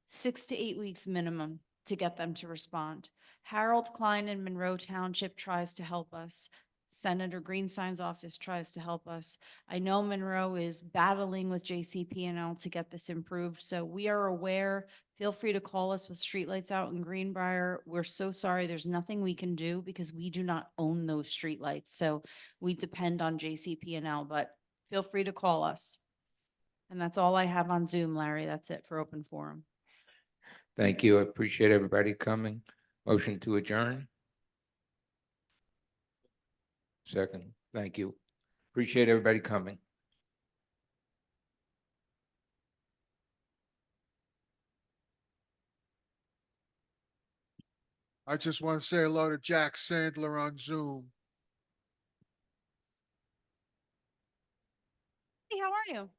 6 to 8 weeks minimum to get them to respond. Harold Klein in Monroe Township tries to help us. Senator Greenstein's office tries to help us. I know Monroe is battling with JCP&L to get this improved, so we are aware. Feel free to call us with streetlights out in Greenbrier. We're so sorry, there's nothing we can do because we do not own those streetlights, so we depend on JCP&L, but feel free to call us. And that's all I have on Zoom, Larry. That's it for open forum. Thank you. I appreciate everybody coming. Motion to adjourn. Second, thank you. Appreciate everybody coming. I just want to say hello to Jack Sandler on Zoom. Hey, how are you?